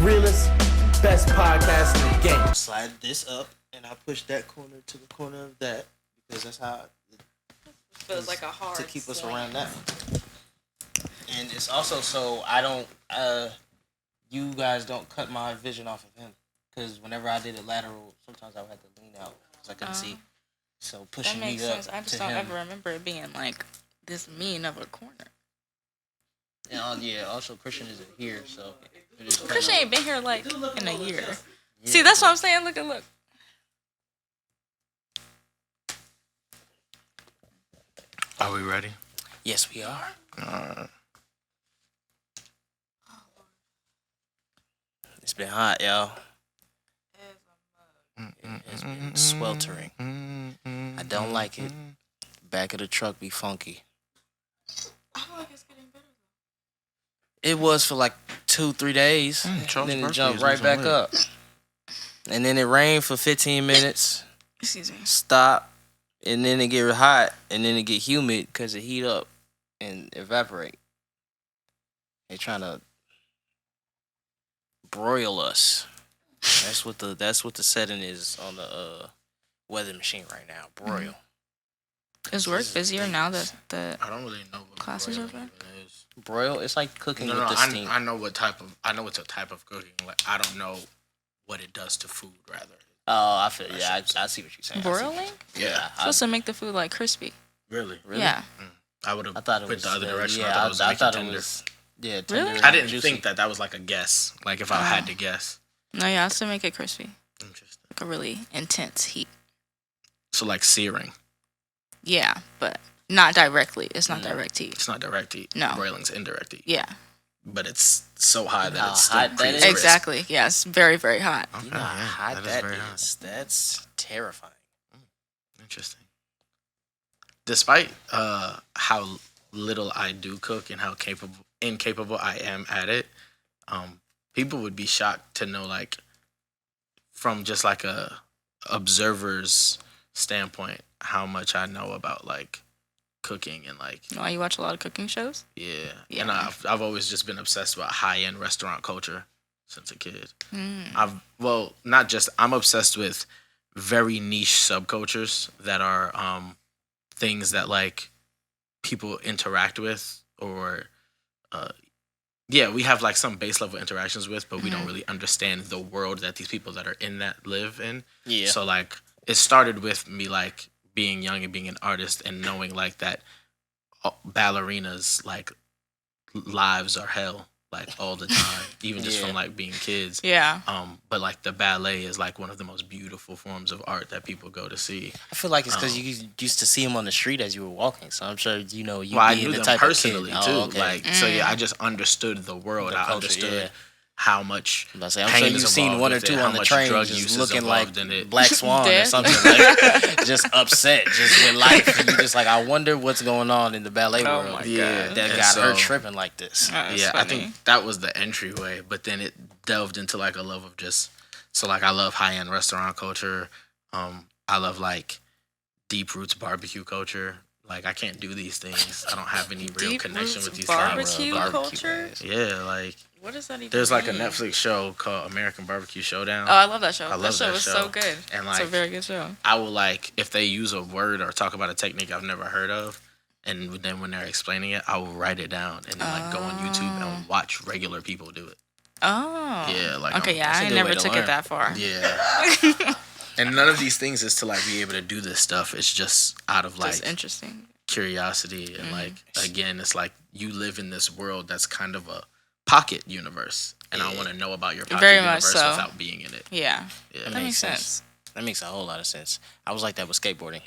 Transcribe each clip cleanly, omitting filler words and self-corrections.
realest, best podcast in the game. Slide this up, and I push that corner to the corner of that because that's how it feels like a hard to keep us slam. around that. And it's also so I don't, you guys don't cut my vision off of him because whenever I did it lateral, sometimes I would have to lean out because I couldn't see. So pushing that makes me up sense. I just to don't him. ever remember it being like this mean of a corner. And yeah, also Christian isn't here, so it is Christian ain't been here like in a year. Yeah, See, that's what I'm saying. Look. Are we ready? Yes, we are. It's been hot, y'all. It's been sweltering. I don't like it. Back of the truck be funky. I feel like it's getting better. It was for like 2-3 days. Charles Then it Barkley jumped is right losing back weight. up. And then it rained for 15 minutes. Excuse me. Stop. And then it get hot. And then it get humid because it heat up and evaporate. They trying to broil us. That's what the setting is on the weather machine right now. Broil. Is work busier now that the I don't really know what classes are broiling back? even is. Broil. It's like cooking No, with the steam. I know what type of. I know it's a type of cooking. Like I don't know what it does to food. Rather. Oh, I feel. Yeah, I see what you're saying. broiling? Yeah. Supposed to make the food like crispy. Really? Really? Yeah. I would have I thought it put was the other direction. Yeah, I thought it was it tender. was. Yeah, Really? tender. I didn't juicy. think that was like a guess. Like if I had to guess. No, yeah, I still make it crispy. Interesting. Like a really intense heat. So like searing. Yeah, but not directly. It's not direct heat. It's not direct heat. No. Broiling's indirect heat. Yeah. But it's so high that it's still hot that pretty is. crisp. Exactly. Yeah, it's very, very hot. Okay, You know how yeah, hot that is that very hot. is. That's terrifying. Interesting. Despite how little I do cook and how incapable I am at it, people would be shocked to know, like, from just like a observer's standpoint, how much I know about like cooking and like Why you watch a lot of cooking shows? yeah. Yeah. And I've always just been obsessed about high end restaurant culture since a kid. Mm. I'm obsessed with very niche subcultures that are things that like people interact with or we have like some base level interactions with, but we don't really understand the world that these people that are in that live in. Yeah. So like it started with me like being young and being an artist and knowing like that ballerinas like lives are hell like all the time, even just from like being kids. Yeah. But like the ballet is like one of the most beautiful forms of art that people go to see. I feel like it's because you used to see him on the street as you were walking, so I'm sure you know you. Well, I being knew the them type personally of kid. too. Oh, okay. Like so, yeah. I just understood the world. The I culture, understood yeah. how much I'm sure pain you've is seen involved one or with two it, how on the much train drug just use is looking like involved in it. Black Swan or Dead. something, like just upset, just with life. And you just like, I wonder what's going on in the ballet Oh world my Yeah. God. that And got her so- tripping like this. That's Yeah, I funny. think that was the entryway, but then it delved into like a love of just so like I love high end restaurant culture. I love like deep roots barbecue culture. Like I can't do these things. I don't have any real Deep connection roots with these barbecue things. culture? Yeah, like What does that even there's like a mean? Netflix show called American Barbecue Showdown. Oh, I love that show. I love that show that was show. so good. And, it's a like, very good show. I will like if they use a word or talk about a technique I've never heard of, and then when they're explaining it, I will write it down and then like go on YouTube and watch regular people do it. Oh. Yeah, like Okay, yeah, that's a I good never way to took learn. it that far. Yeah. And none of these things is to like be able to do this stuff. It's just out of like Just interesting. curiosity and like again, it's like you live in this world that's kind of a pocket universe, and I want to know about your pocket Very much universe so. without being in it. Yeah. Yeah. That makes sense. That makes a whole lot of sense. I was like that with skateboarding.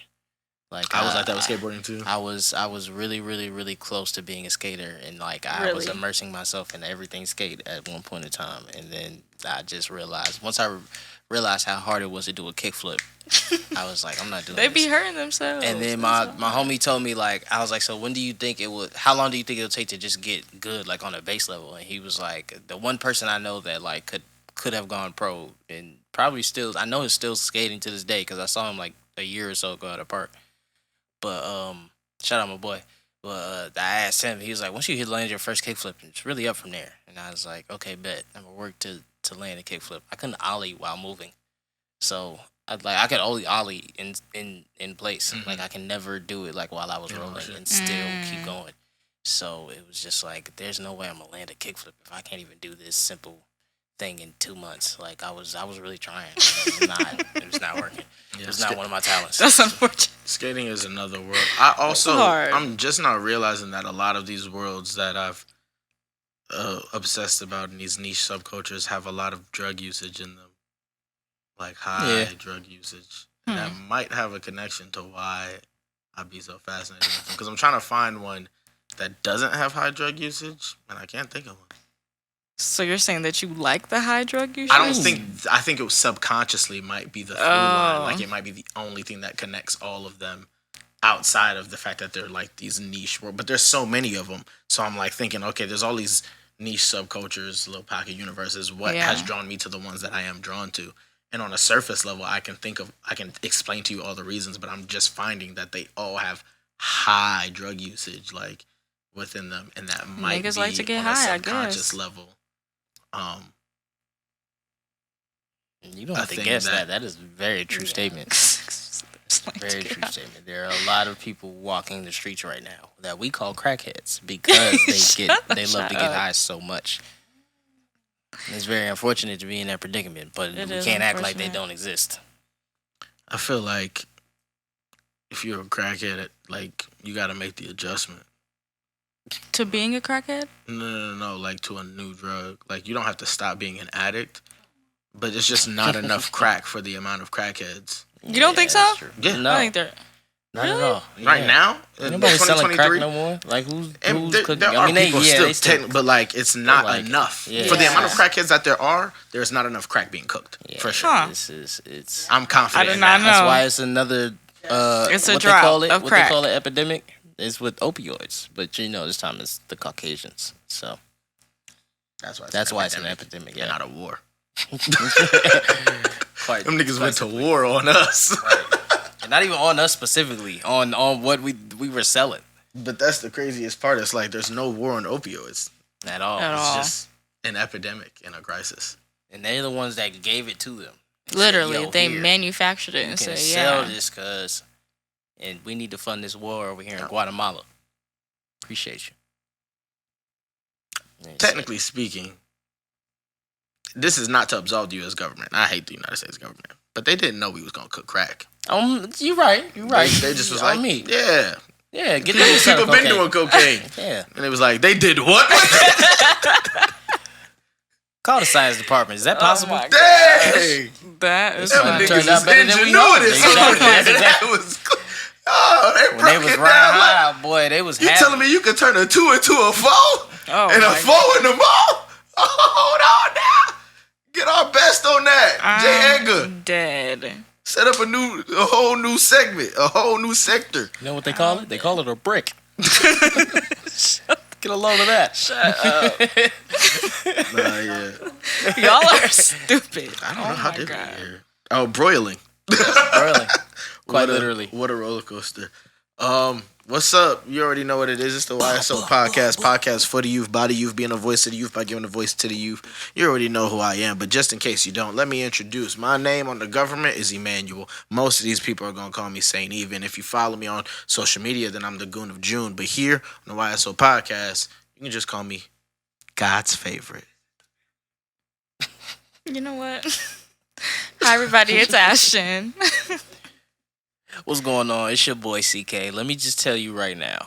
Like I was like that with skateboarding too. I was really, really, really close to being a skater, and like I was Really? immersing myself in everything skate at one point in time, and then I just realized once I realized how hard it was to do a kickflip, I was like, I'm not doing They this. be hurting themselves. And then my homie told me like I was like, so when do you think it would? How long do you think it'll take to just get good like on a base level? And he was like, the one person I know that like could have gone pro and probably still I know he's still skating to this day because I saw him like a year or so ago at a park. But shout out my boy. But I asked him, he was like, once you land your first kickflip, it's really up from there. And I was like, okay, bet. I'm gonna work to to land a kickflip. I couldn't ollie while moving, so I could only ollie in place. Like I can never do it like while I was rolling and still keep going. So it was just like, there's no way I'm gonna land a kickflip if I can't even do this simple thing in 2 months. Like I was really trying. It was not working. Yeah, It was not one of my talents. That's unfortunate. Skating is another world. I'm just not realizing that a lot of these worlds that I've obsessed about in these niche subcultures have a lot of drug usage in them, like high drug usage. And that might have a connection to why I'd be so fascinated with them, because I'm trying to find one that doesn't have high drug usage, and I can't think of one. So you're saying that you like the high drug usage? I think it was subconsciously might be the through line. Like it might be the only thing that connects all of them outside of the fact that they're like these niche world. But there's so many of them. So I'm like thinking, okay, there's all these niche subcultures, little pocket universes. What has drawn me to the ones that I am drawn to? And on a surface level, I can explain to you all the reasons, but I'm just finding that they all have high drug usage like within them, and that might Niggas be like to get on high, a I guess. subconscious level. You don't have to guess that. That is a very true statement. Very true statement. There are a lot of people walking the streets right now that we call crackheads because they love to get high so much. It's very unfortunate to be in that predicament, but we can't act like they don't exist. I feel like if you're a crackhead, like you got to make the adjustment. To being a crackhead? No, like to a new drug. Like you don't have to stop being an addict, but it's just not enough crack for the amount of crackheads. You don't think so? Yeah, no, I think they're not at all. Right now, Nobody's selling crack no more. Like who's cooking? There are people still, but like it's not enough for the amount of crackheads that there are. There's not enough crack being cooked for sure. Huh. It's. I I'm confident. did not know. That's why it's another. It's a what drought they call it, of what crack. they call it, epidemic. Is with opioids, but this time it's the Caucasians. So that's why it's an epidemic. Yeah, not a war. Quite, them niggas went to war on us. And not even on us specifically, on what we were selling. But that's the craziest part. It's like there's no war on opioids At all. It's just an epidemic and a crisis. And they're the ones that gave it to them. literally they here, manufactured it and you can said, sell yeah. this because, and we need to fund this war over here in Guatemala. Appreciate you. Technically speaking, this is not to absolve the U.S. government. I hate the United States government, but they didn't know we was gonna cook crack. You're right. They just was like, me. Yeah, get people been doing cocaine. Yeah, and it was like they did what? Call the science department. Is that possible? Oh Dang, that is them funny. niggas out is better than we know. ingenuity. Exactly. That was. Oh, they When they broke was it riding down. Like, high, boy, they was you happy. telling me you could turn a 2 into a 4 Oh, and a my 4 into more? Hold on now. Get our best on that. Jay Edgar. I'm dead. Set up a whole new segment, a whole new sector. You know what they call it? They call it a brick. Get a load of that. Shut up. Nah, yeah. Y'all are stupid. I don't know how my did God. we get here. Oh, broiling. Really? Quite What literally. What a roller coaster. What's up? You already know what it is. It's the YSO Podcast for the youth, by the youth, being a voice to the youth by giving a voice to the youth. You already know who I am, but just in case you don't, let me introduce. My name on the government is Emmanuel. Most of these people are going to call me Saint Even. If you follow me on social media, then I'm the Goon of June. But here on the YSO Podcast, you can just call me God's favorite. You know what? Hi, everybody. It's Ashton. What's going on? It's your boy CK. Let me just tell you right now.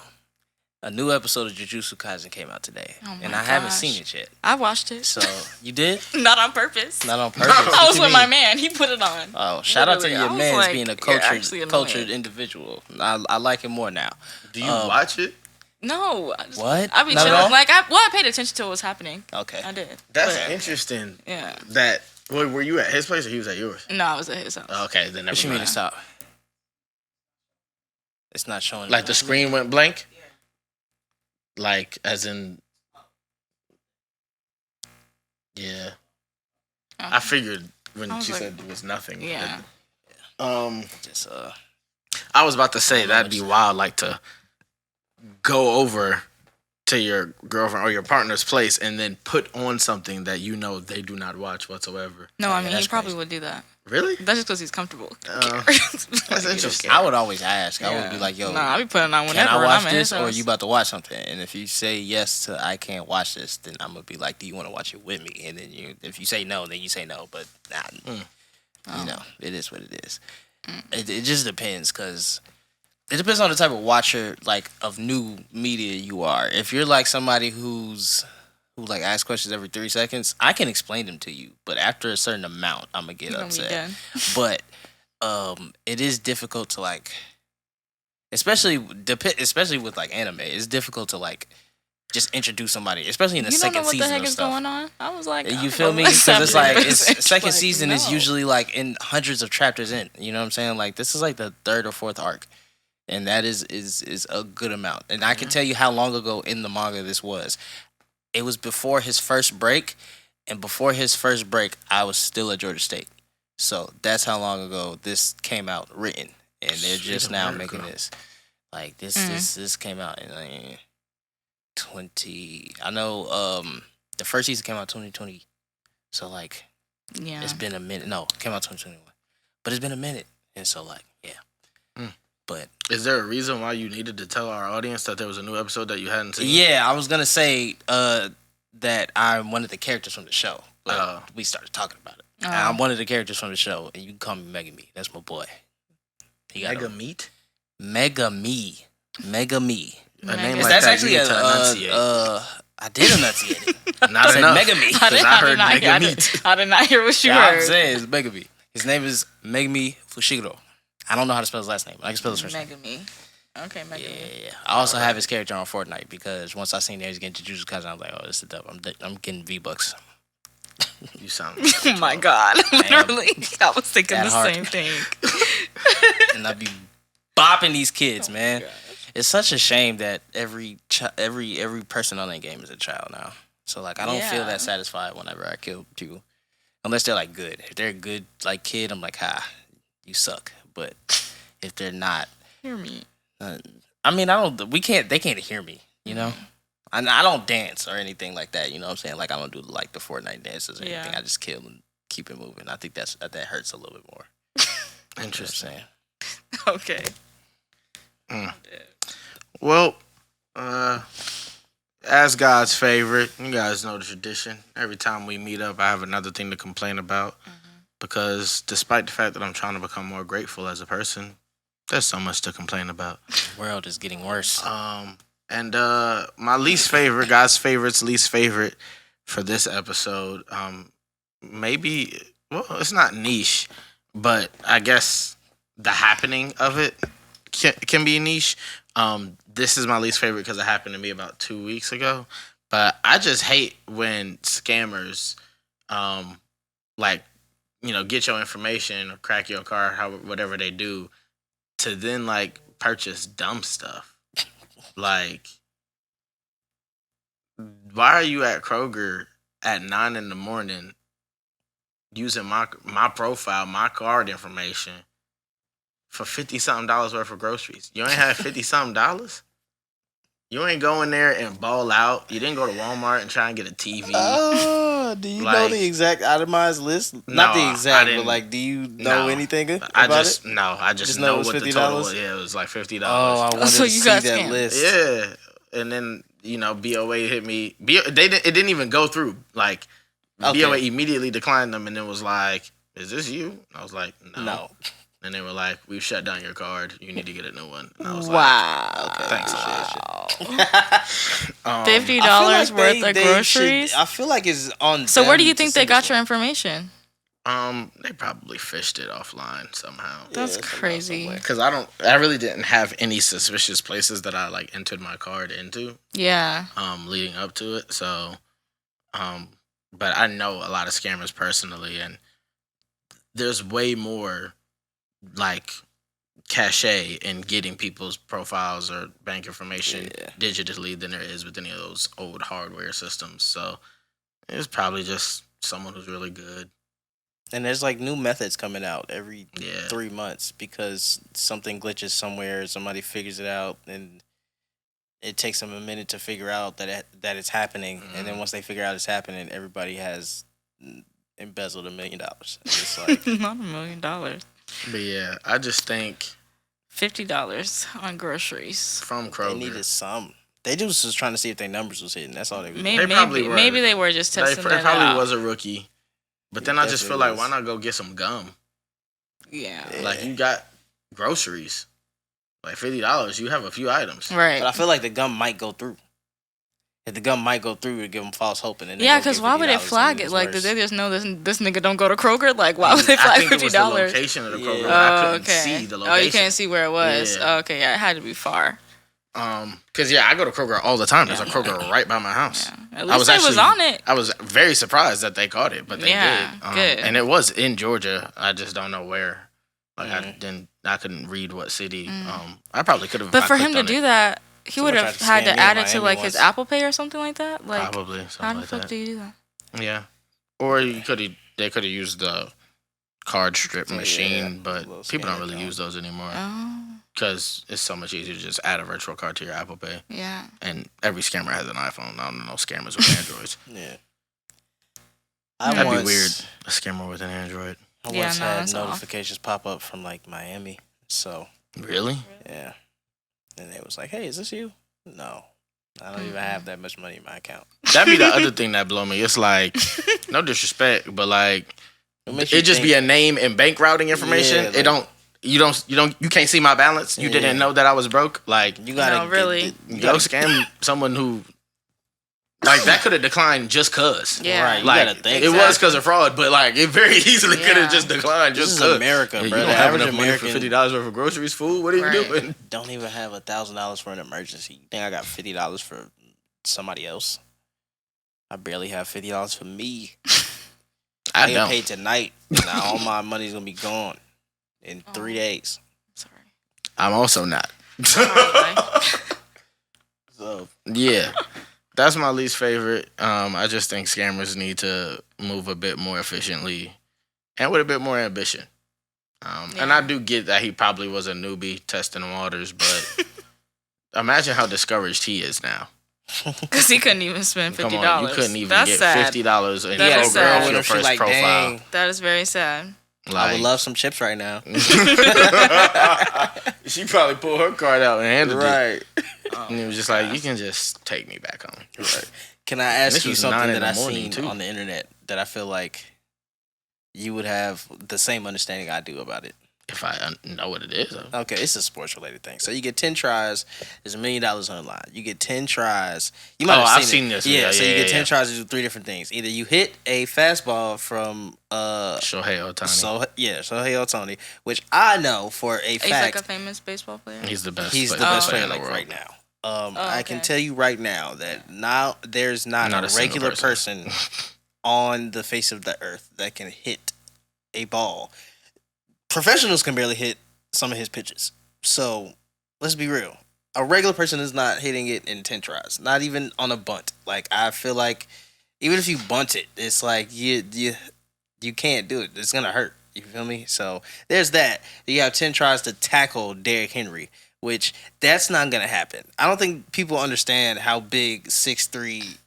A new episode of Jujutsu Kaisen came out today. Oh and my I haven't gosh. seen it yet. I watched it. So, you did? Not on purpose. Not on purpose. I What was you with my mean? man. He put it on. Oh, shout out to Literally, your I was man like, being a you're actually annoying. cultured individual. I like him more now. Do you watch it? No. What? I be Not at chilling. all? Like, I paid attention to what was happening. Okay. I did. That's But, interesting. yeah. That were you at his place or he was at yours? No, I was at his house. Okay, then never What you mean mind. to stop? It's not showing. Like the screen went blank? Like as in yeah. Oh. I figured when I was she like, said there was nothing. Yeah. Just I was about to say that'd be wild, like to go over to your girlfriend or your partner's place and then put on something that you know they do not watch whatsoever. No, I mean, he that's probably crazy. would do that. Really? That's just because he's comfortable. That's interesting. I would always ask. I would be like, yo, Nah, I be putting on can whenever I when watch I'm in this his or house. you about to watch something? And if you say yes to I can't watch this, then I'm gonna be like, do you want to watch it with me? And then if you say no, then you say no. But you know, it is what it is. It just depends because it depends on the type of watcher like of new media you are. If you're like somebody who like asks questions every 3 seconds, I can explain them to you. But after a certain amount, I'm gonna get You're gonna be upset. done. But it is difficult to like, especially with like anime. It's difficult to like just introduce somebody, especially in the You don't know second what the season heck of is stuff. going on? I was like, You feel me? Because it's like second season is no. usually like in hundreds of chapters in. You know what I'm saying? Like this is like the third or fourth arc, and that is a good amount. And I can tell you how long ago in the manga this was. It was before his first break, and before his first break, I was still at Georgia State. So that's how long ago this came out written, and they're just Sweet now America. making this. Like this came out in like 20. I know the first season came out 2020. So like Yeah. it's been a minute. No, it came out 2021, but it's been a minute, and so like yeah. But Is there a reason why you needed to tell our audience that there was a new episode that you hadn't seen? yeah, I was gonna say that I'm one of the characters from the show, but Oh. we started talking about it. I'm one of the characters from the show, and you can call me Mega Me. That's my boy. He got Mega Meat? Mega Me. A name Mega- like That's that actually you need to enunciate. I did enunciate it. Not I said enough. Mega Me. Because I heard Mega Meat. I did not hear what you Yeah, I'm heard. saying it's Mega Me. His name is Megami Fushiguro. I don't know how to spell his last name. I can spell his first name. Mega Me. Okay, Mega Me. Yeah. I also have his character on Fortnite because once I seen that he's getting to Jujutsu Kaisen, I was like, oh, this is dope. I'm getting V-Bucks. You sound. Oh my God. Literally. I was thinking That the hard. same thing. And I be bopping these kids, man. It's such a shame that every person on that game is a child now. So like I don't feel Yeah. that satisfied whenever I kill people, unless they're like good. If they're a good like kid, I'm like, you suck. But if they're not, Hear me. I mean, they can't hear me, you know? I don't dance or anything like that, you know what I'm saying? Like, I don't do, like, the Fortnite dances or Yeah. anything. I just kill and keep it moving. I think that hurts a little bit more. Interesting. You know what Okay. Well, as God's favorite, you guys know the tradition. Every time we meet up, I have another thing to complain about. Because despite the fact that I'm trying to become more grateful as a person, there's so much to complain about. I'm saying? The world is getting worse. And my least favorite, God's favorite's least favorite for this episode, maybe, well, it's not niche, but I guess the happening of it can be niche. This is my least favorite because it happened to me about 2 weeks ago. But I just hate when scammers, like, you know, get your information or crack your car, whatever they do, to then like purchase dumb stuff. Like, why are you at Kroger at 9 a.m. using my profile, my card information for $50-something worth of groceries? You ain't have $50-something? You ain't going there and ball out. You didn't go to Walmart and try and get a TV. Do you know Like- the exact itemized list? No, Not the I exact, didn't- but like, do you know No. anything about I it? just know Just know it was what the $50? total was. Yeah, it was like $50. Oh, I wanted So to you see got that scammed. list. Yeah, and then you know BOA hit me. It didn't even go through. Like Okay. BOA immediately declined them, and then was like, "Is this you?" And I was like, "No." No. And they were like, "We've shut down your card. You need to get a new one." And I was Wow. Okay. "Thanks a lot." $50 I feel like worth of they groceries. I feel like it's on. So where them do you to think they send got us your one. information? They probably fished it offline somehow. That's somehow, crazy. somewhere. Because I really didn't have any suspicious places that I like entered my card into. Yeah. Leading up to it. So, but I know a lot of scammers personally, and there's way more like cachet in getting people's profiles or bank information Yeah. digitally than there is with any of those old hardware systems. So it's probably just someone who's really good. And there's like new methods coming out every Yeah. 3 months because something glitches somewhere, somebody figures it out, and it takes them a minute to figure out that it's happening, and then once they figure out it's happening, everybody has embezzled $1 million. It's like Not $1 million. But yeah, I just think $50 on groceries. from they Kroger. needed some. They just was trying to see if their numbers was hitting. That's all they was. Maybe, They probably were. maybe they were just They testing that probably out. was a rookie. But then It I just feel like, definitely why not go get some gum? Yeah. Yeah. Like, you got groceries. Like, $50, you have a few items. Right. But I feel like the gum might go through. If the gum might go through, it give them false hope, and then Yeah, because why would it flag it? Like, did they just know this nigga don't go to Kroger? Like, why would they I flag think it was the $50? location of the Kroger. Yeah. I Oh, couldn't okay. see the location. Oh, you couldn't see where it was. Yeah. Oh, okay, yeah, it had to be far. Because I go to Kroger all the time. There's a Kroger right by my house. Yeah. At least it was on it. I was very surprised that they caught it, but they Yeah, did. good. And it was in Georgia. I just don't know where. Like I couldn't read what city. I probably could have. But for him to do that, he would Someone have tried to had scam to me in add it to Miami like his once. Apple Pay or something like that. Like, probably how something the like fuck that. do you do that? Yeah, or you could have. They could have used the card strip Yeah, machine, little but people don't scanner really account. use those anymore Oh, because it's so much easier to just add a virtual card to your Apple Pay. yeah. And every scammer has an iPhone. I don't know no scammers with Androids. Yeah. That'd once- be weird. A scammer with an Android. I Yeah, once no, had that's off. notifications pop up from like Miami. So Really? yeah, and it was like, "Hey, is this you?" No, I don't even have that much money in my account. That'd be the other thing that blow me. It's like, no disrespect, but like, it just be a name and bank routing information. Yeah, like- You can't see my balance. You Yeah. didn't know that I was broke. Like, You gotta No, really. You go gotta, scam someone who, like, that could have declined just cause. Yeah. Right. You Like, gotta think. it was because of fraud, but like, it very easily could Yeah. have just declined This just is cause. America, You bro. don't The have average enough money for American $50 worth of groceries, food. What are you Right. doing? don't even have $1,000 for an emergency. You think I got $50 for somebody else? I barely have $50 for me. I get don't. paid tonight. Now all my money's gonna be gone in 3 days. Sorry. I'm also not. So Yeah, that's my least favorite. I just think scammers need to move a bit more efficiently and with a bit more ambition. And I do get that he probably was a newbie testing the waters, but imagine how discouraged he is now. Because he couldn't even spend $50. Come on, you couldn't even That's get sad. $50 in That is Kroger sad. off your She first like, profile. dang, That is very sad. I would love some chips right now. She probably pulled her card out and handed it. Right. And it was just like, you can just take me back home. Right. Can I ask This you was 9 something in that the I morning, seen too. on the internet that I feel like you would have the same understanding I do about it? If I know what it is. Though. Okay, it's a sports related thing. So you get 10 tries, there's $1 million on the line. You get 10 tries. You might have I've seen seen this. Yeah, so you get 10 yeah. tries to do 3 different things. Either you hit a fastball from Shohei Ohtani. Shohei Ohtani, which I know for a He's fact like a famous baseball player. He's the best. he's the player best Oh, player in the like world. right now. Oh, I can okay. tell you right now that now there's not Not a a single regular person. person on the face of the earth that can hit a ball. Professionals can barely hit some of his pitches. So let's be real. A regular person is not hitting it in 10 tries, not even on a bunt. Like, I feel like even if you bunt it, it's like you can't do it. It's gonna hurt. You feel me? So there's that. You have 10 tries to tackle Derrick Henry, which that's not gonna happen. I don't think people understand how big 6'3",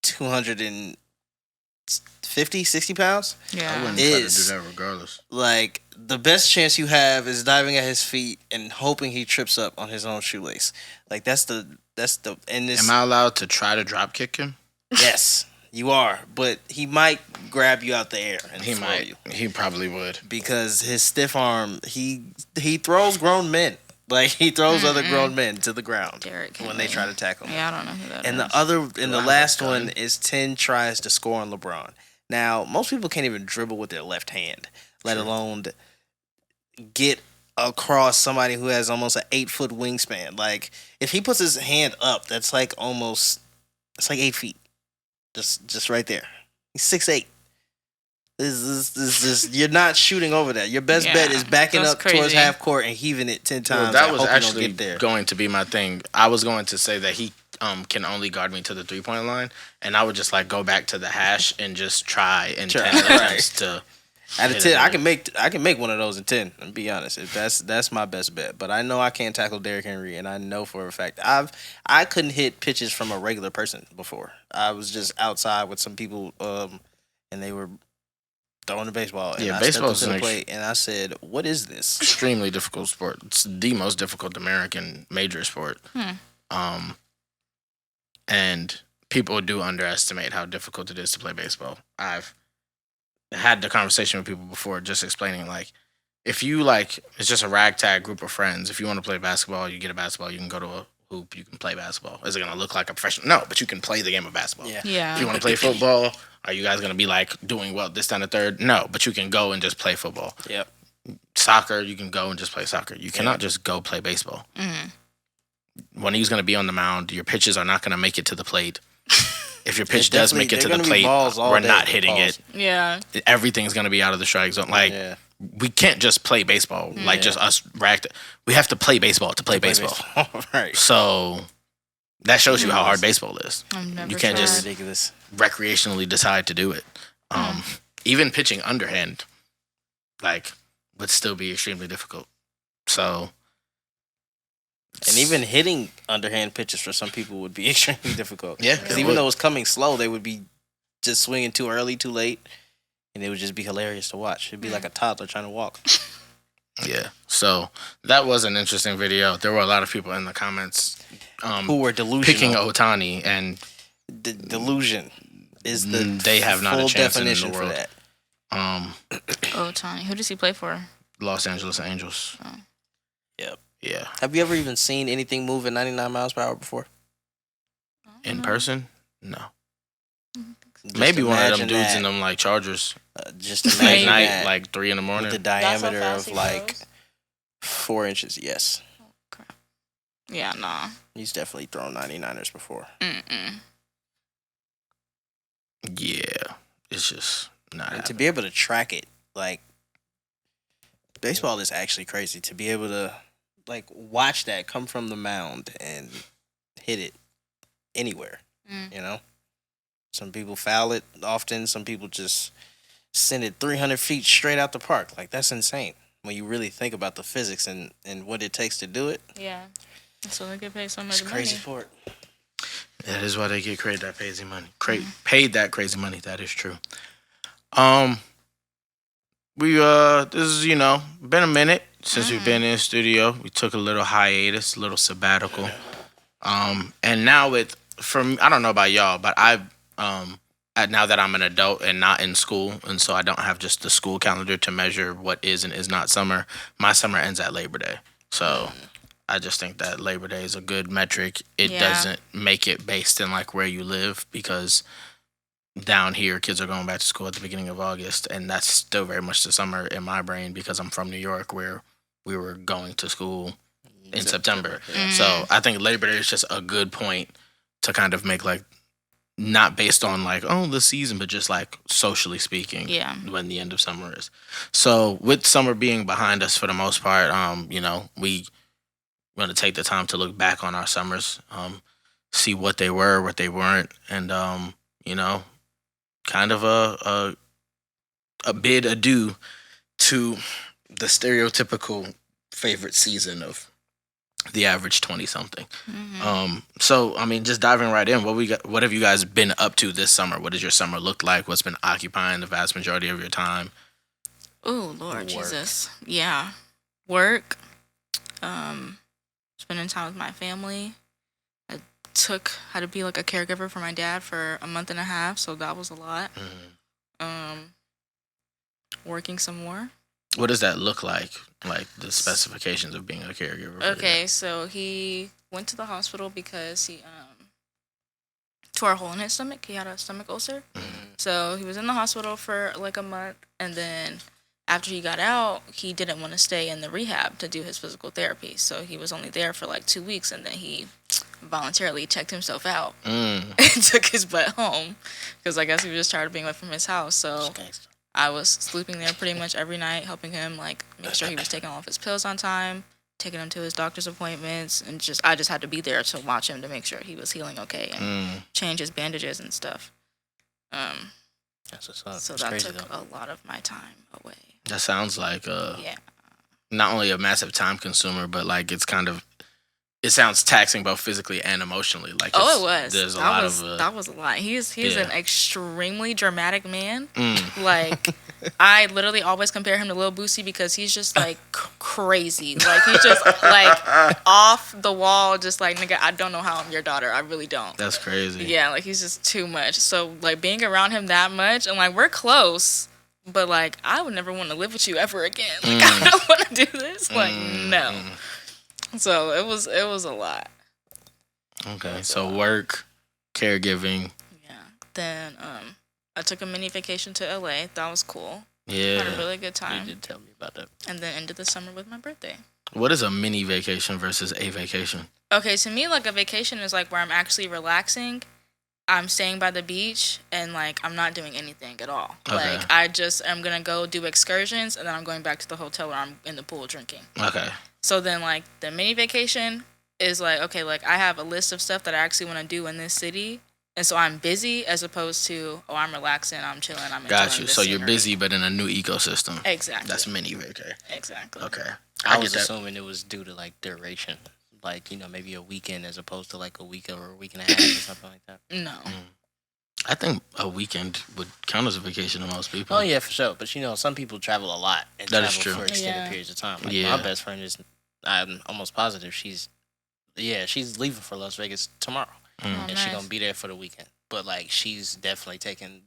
250, 60 pounds. I Yeah. wouldn't try to do Is- that regardless. Like, the best chance you have is diving at his feet and hoping he trips up on his own shoelace. Like, that's the and this. Am I allowed to try to drop kick him? Yes, you are, but he might grab you out the air and He throw might. you He probably would. because his stiff arm. He throws grown men. Like, he throws other grown men to the ground Derrick when they Henry. try to tackle him. Yeah, I don't know who that And is. the I have last a gun? one is 10 tries to score on LeBron. Now, most people can't even dribble with their left hand, let alone get across somebody who has almost an 8-foot wingspan. Like, if he puts his hand up, that's like it's like 8 feet. Just right there. He's 6'8". This you're not shooting over that. Your best Yeah, bet is backing that's up towards crazy. half court and heaving it 10 times. Well, that and was hoping you don't actually get there. going to be my thing. I was going to say that he can only guard me to the 3-point line, and I would just like go back to the hash and just try and Try, attempts right. to Out of 10, I can make one of those in 10. And be honest, if that's my best bet. But I know I can't tackle Derrick Henry, and I know for a fact I couldn't hit pitches from a regular person before. I was just outside with some people, and they were throwing the baseball. And I baseball stepped up to the plate, and I said, "What is this?" Extremely difficult sport. It's the most difficult American major sport. And people do underestimate how difficult it is to play baseball. I've had the conversation with people before, just explaining, like, if you, like, it's just a ragtag group of friends. If you want to play basketball, you get a basketball, you can go to a hoop, you can play basketball. Is it going to look like a professional? No, but you can play the game of basketball. Yeah. If you want to play football, are you guys going to be, like, doing well this, down, the third? No, but you can go and just play football. Yep. Soccer, you can go and just play soccer. You cannot just go play baseball. When he's going to be on the mound, your pitches are not going to make it to the plate. If your pitch does make it to the plate, we're not hitting it. Yeah. Everything's going to be out of the strike zone. Like, we can't just play baseball. Like, just us racked. We have to play baseball to play baseball. Right. So that shows you how hard baseball is. You can't just ridiculous. recreationally decide to do it. Even pitching underhand, like, would still be extremely difficult. So... And even hitting underhand pitches for some people would be extremely difficult. Yeah. Because even though it's coming slow, they would be just swinging too early, too late. And it would just be hilarious to watch. It'd be like a toddler trying to walk. Yeah. So that was an interesting video. There were a lot of people in the comments who were delusional. Picking Ohtani. And delusion is the they have not full a chance definition in the world. for that. Ohtani. Who does he play for? Los Angeles Angels. Oh. Yep. Yeah. Have you ever even seen anything move at 99 miles per hour before? In person? No. Just maybe one of them dudes that, in them, like, Chargers. Just Late imagine night, that like 3 a.m. with the diameter of like 4 inches. Yes. Oh, crap. Yeah, nah. He's definitely thrown 99ers before. Yeah. It's just not. And to be able to track it, like, baseball is actually crazy. To be able to, like, watch that come from the mound and hit it anywhere, you know? Some people foul it often. Some people just send it 300 feet straight out the park. Like, that's insane when you really think about the physics and what it takes to do it. Yeah. So they get paid so much It's money. crazy sport. That is why they get paid that crazy money. Paid that crazy money. That is true. We this is, you know, been a minute since we've been in the studio. We took a little hiatus, a little sabbatical. And now I don't know about y'all, but now that I'm an adult and not in school, and so I don't have just the school calendar to measure what is and is not summer. My summer ends at Labor Day. So I just think that Labor Day is a good metric. It doesn't make it based in, like, where you live, because down here, kids are going back to school at the beginning of August, and that's still very much the summer in my brain because I'm from New York, where we were going to school in September. So I think Labor Day is just a good point to kind of make, like, not based on, like, oh, the season, but just, like, socially speaking, when the end of summer is. So with summer being behind us for the most part, you know, we want to take the time to look back on our summers, see what they were, what they weren't, and you know, kind of a bid adieu to the stereotypical favorite season of the average 20-something. So, I mean, just diving right in, what have you guys been up to this summer? What does your summer look like? What's been occupying the vast majority of your time? Oh, Lord Jesus. Yeah. Work. Spending time with my family. I had to be, like, a caregiver for my dad for a month and a half, so that was a lot. Working some more. What does that look like? Like, the specifications of being a caregiver? Okay, so he went to the hospital because he tore a hole in his stomach. He had a stomach ulcer. So he was in the hospital for, like, a month, and then after he got out, he didn't want to stay in the rehab to do his physical therapy. So he was only there for, like, 2 weeks, and then he voluntarily checked himself out and took his butt home because I guess he was just tired of being away from his house. So I was sleeping there pretty much every night, helping him, like, make sure he was taking all of his pills on time, taking him to his doctor's appointments, and I just had to be there to watch him to make sure he was healing okay and change his bandages and stuff. That's what's up. So That's that crazy, took though. a lot of my time away. That sounds like Yeah. not only a massive time consumer, but like it sounds taxing both physically and emotionally. Like Oh, it was. There's a that lot was, of that was a lot. He's yeah. an extremely dramatic man. Like, I literally always compare him to Lil Boosie because he's just like crazy. Like, he's just like off the wall, just like, nigga, I don't know how I'm your daughter. I really don't. That's crazy. Yeah, like he's just too much. So like being around him that much, and like we're close, but like I would never want to live with you ever again. Like I don't want to do this. Like no. So it was a lot. Okay, so work, caregiving. Yeah. Then I took a mini vacation to LA. That was cool. Yeah. Had a really good You time. did tell me about that. And then ended the summer with my birthday. What is a mini vacation versus a vacation? Okay, to me, like a vacation is like where I'm actually relaxing. I'm staying by the beach and like I'm not doing anything at all. Okay. Like I just am gonna go do excursions and then I'm going back to the hotel where I'm in the pool drinking. Okay. So then like the mini vacation is like, okay, like I have a list of stuff that I actually want to do in this city. And so I'm busy as opposed to, oh, I'm relaxing, I'm chilling, I'm enjoying Got you. this So you're scenery. busy, but in a new ecosystem. Exactly. That's mini vacay. Exactly. Okay. I get was that. assuming it was due to like duration, like maybe a weekend as opposed to like a week or a week and a half or something like that. No. I think a weekend would count as a vacation to most people. Oh yeah, for sure. But some people travel a lot and That travel is true. for extended Yeah. periods of time. Like Yeah. my best friend is, I'm almost positive she's leaving for Las Vegas tomorrow, Oh, and she's nice. gonna be there for the weekend. But like she's definitely taking,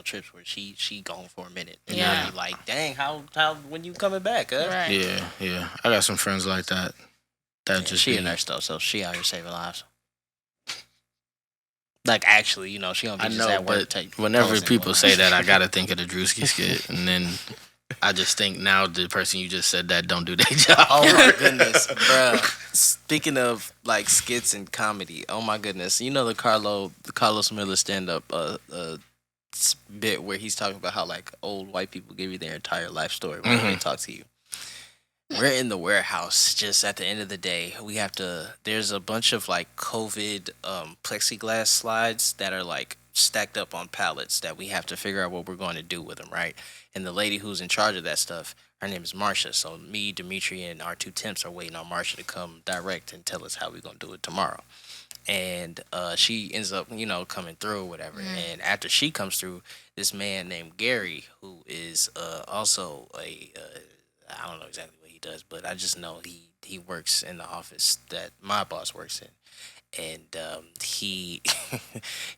trips where she gone for a minute. And Yeah. you'll be like, dang, how when you coming back? Huh? Right. Yeah. I got some friends like that. That Yeah, just she be- a nurse though, so she out here saving lives. Like actually, she don't be I just know, at work. but whenever posting people one. say that, I gotta think of the Drewski skit, and then I just think now the person you just said that don't do their job. Oh my goodness, bruh. Speaking of like skits and comedy, oh my goodness, the Carlos Miller stand up bit where he's talking about how like old white people give you their entire life story when they talk to you. We're in the warehouse. Just at the end of the day, there's a bunch of like COVID plexiglass slides that are like stacked up on pallets that we have to figure out what we're going to do with them, right? And the lady who's in charge of that stuff, her name is Marsha. So me, Dimitri, and our two temps are waiting on Marsha to come direct and tell us how we're going to do it tomorrow. And she ends up, coming through or whatever. And after she comes through, this man named Gary, who is also I don't know exactly what he does, but I just know he works in the office that my boss works in. And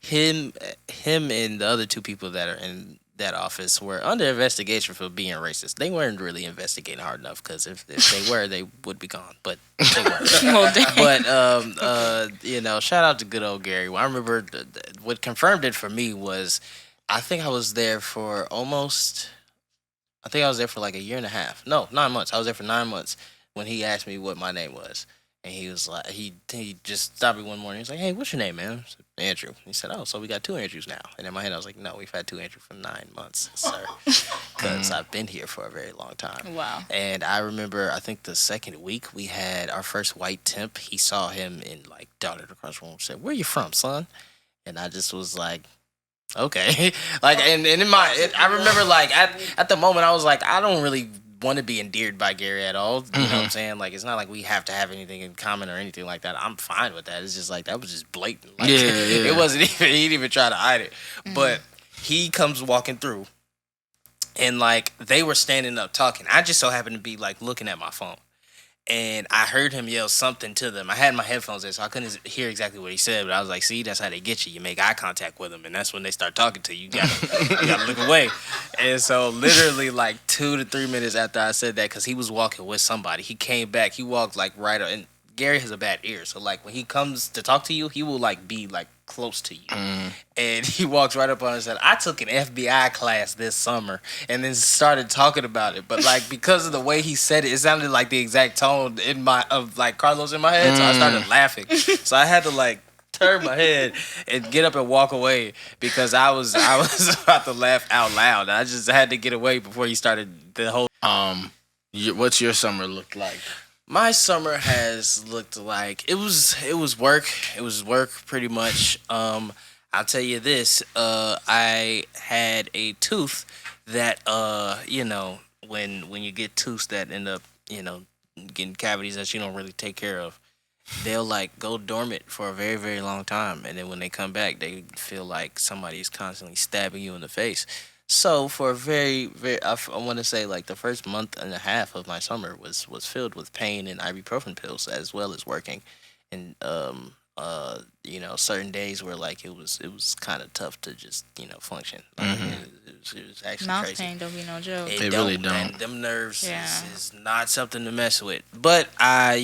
him and the other two people that are in that office were under investigation for being racist. They weren't really investigating hard enough because if they were, they would be gone. But they weren't. Well, dang. But shout out to good old Gary. Well, I remember what confirmed it for me was I think I was there for like a year and a half. No, 9 months. I was there for 9 months when he asked me what my name was. And he was like, he just stopped me one morning. He was like, hey, what's your name, man? I said, Andrew. He said, oh, so we got two Andrews now. And in my head, I was like, no, we've had two Andrews for 9 months, sir. Because I've been here for a very long time. Wow. And I remember, I think the second week, we had our first white temp. He saw him and like darted across the room and said, where you from, son? And I just was like, okay. Like, and I remember like at the moment, I was like, I don't really want to be endeared by Gary at all. You know what I'm saying? Like, it's not like we have to have anything in common or anything like that. I'm fine with that. It's just like, that was just blatant. Like, it wasn't even, he didn't even try to hide it. But he comes walking through and like they were standing up talking. I just so happened to be like looking at my phone. And I heard him yell something to them. I had my headphones in, so I couldn't hear exactly what he said. But I was like, see, that's how they get you. You make eye contact with them, and that's when they start talking to you. You gotta look away. And so literally like 2 to 3 minutes after I said that, because he was walking with somebody, he came back. He walked like right up. And Gary has a bad ear. So like when he comes to talk to you, he will like be like close to you. And he walks right up on and said, I took an FBI class this summer, and then started talking about it. But like because of the way he said it, it sounded like the exact tone of like Carlos in my head. So I started laughing. So I had to like turn my head and get up and walk away because I was about to laugh out loud. I just had to get away before he started the whole. What's your summer look like? My summer has looked like it was work. It was work pretty much. I'll tell you this. I had a tooth that when you get tooths that end up getting cavities that you don't really take care of, they'll like go dormant for a very, very long time, and then when they come back, they feel like somebody is constantly stabbing you in the face. So for a very, very, I want to say like the first month and a half of my summer was filled with pain and ibuprofen pills as well as working, and certain days where like it was kind of tough to just function. Like, it was actually Mouth crazy. pain don't be no joke. They really don't. Man, them nerves Yeah. is not something to mess with. But I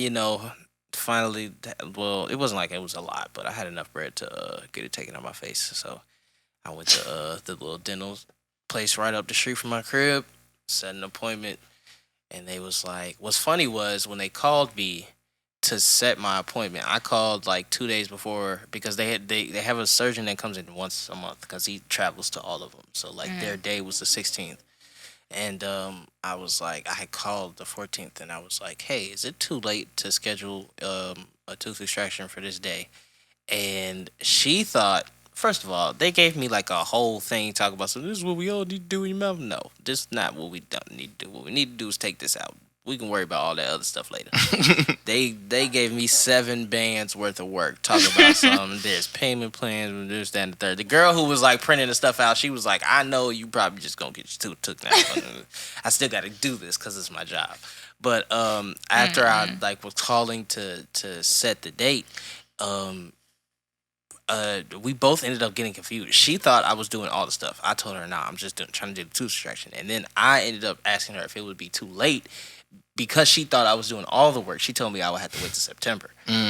finally, well, it wasn't like it was a lot, but I had enough bread to get it taken out my face. So I went to the little dental place right up the street from my crib, set an appointment, and they was like, what's funny was when they called me to set my appointment, I called like 2 days before because they have a surgeon that comes in once a month because he travels to all of them. So like their day was the 16th. And I was like, I had called the 14th, and I was like, hey, is it too late to schedule a tooth extraction for this day? And she thought, first of all, they gave me like a whole thing talking about, so this is what we all need to do in your mouth. No, this is not what we don't need to do. What we need to do is take this out. We can worry about all that other stuff later. They gave me 7 bands worth of work. Talking about there's payment plans, this, that, and the third. The girl who was like printing the stuff out, she was like, I know you probably just gonna get your tooth took now, but I still got to do this because it's my job. But after I like was calling to set the date, we both ended up getting confused. She thought I was doing all the stuff. I told her, nah, I'm just trying to do the tooth extraction. And then I ended up asking her if it would be too late. Because she thought I was doing all the work, she told me I would have to wait till September.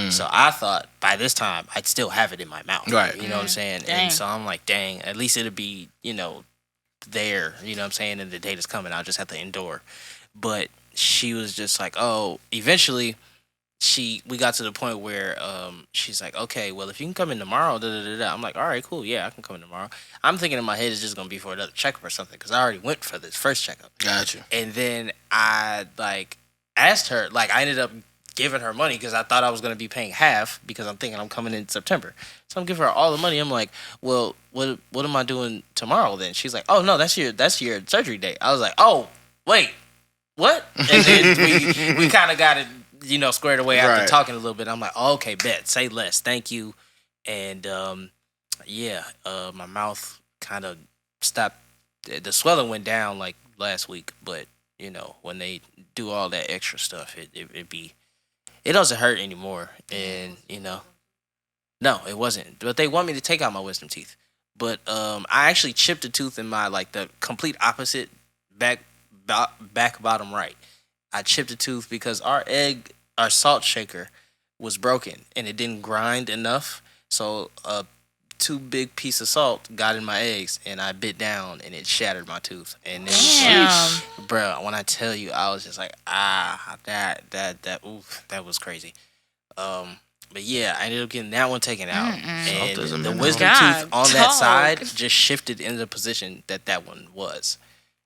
So I thought by this time I'd still have it in my mouth. Right. You know what I'm saying? Dang. And so I'm like, dang, at least it'll be, there. You know what I'm saying? And the date is coming. I'll just have to endure. But she was just like, oh, eventually we got to the point where she's like, okay, well, if you can come in tomorrow, I'm like, all right, cool. Yeah, I can come in tomorrow. I'm thinking in my head it's just going to be for another checkup or something because I already went for this first checkup. Gotcha. And then I asked her, like I ended up giving her money because I thought I was going to be paying half because I'm thinking I'm coming in September. So I'm giving her all the money. I'm like, well, what am I doing tomorrow then? She's like, oh, no, that's your surgery date. I was like, oh, wait, what? And then we kind of got it, squared away after talking a little bit. I'm like, oh, okay, bet, say less, thank you. And my mouth kind of stopped. The swelling went down like last week, but when they do all that extra stuff, it doesn't hurt anymore. And no, it wasn't. But they want me to take out my wisdom teeth. But I actually chipped a tooth in my the complete opposite back bottom right. I chipped a tooth because our salt shaker was broken and it didn't grind enough. So 2 big pieces of salt got in my eggs and I bit down and it shattered my tooth. And it was like, bro, when I tell you, I was just like, that was crazy. But yeah, I ended up getting that one taken out. And the wisdom tooth on that side just shifted into the position that one was.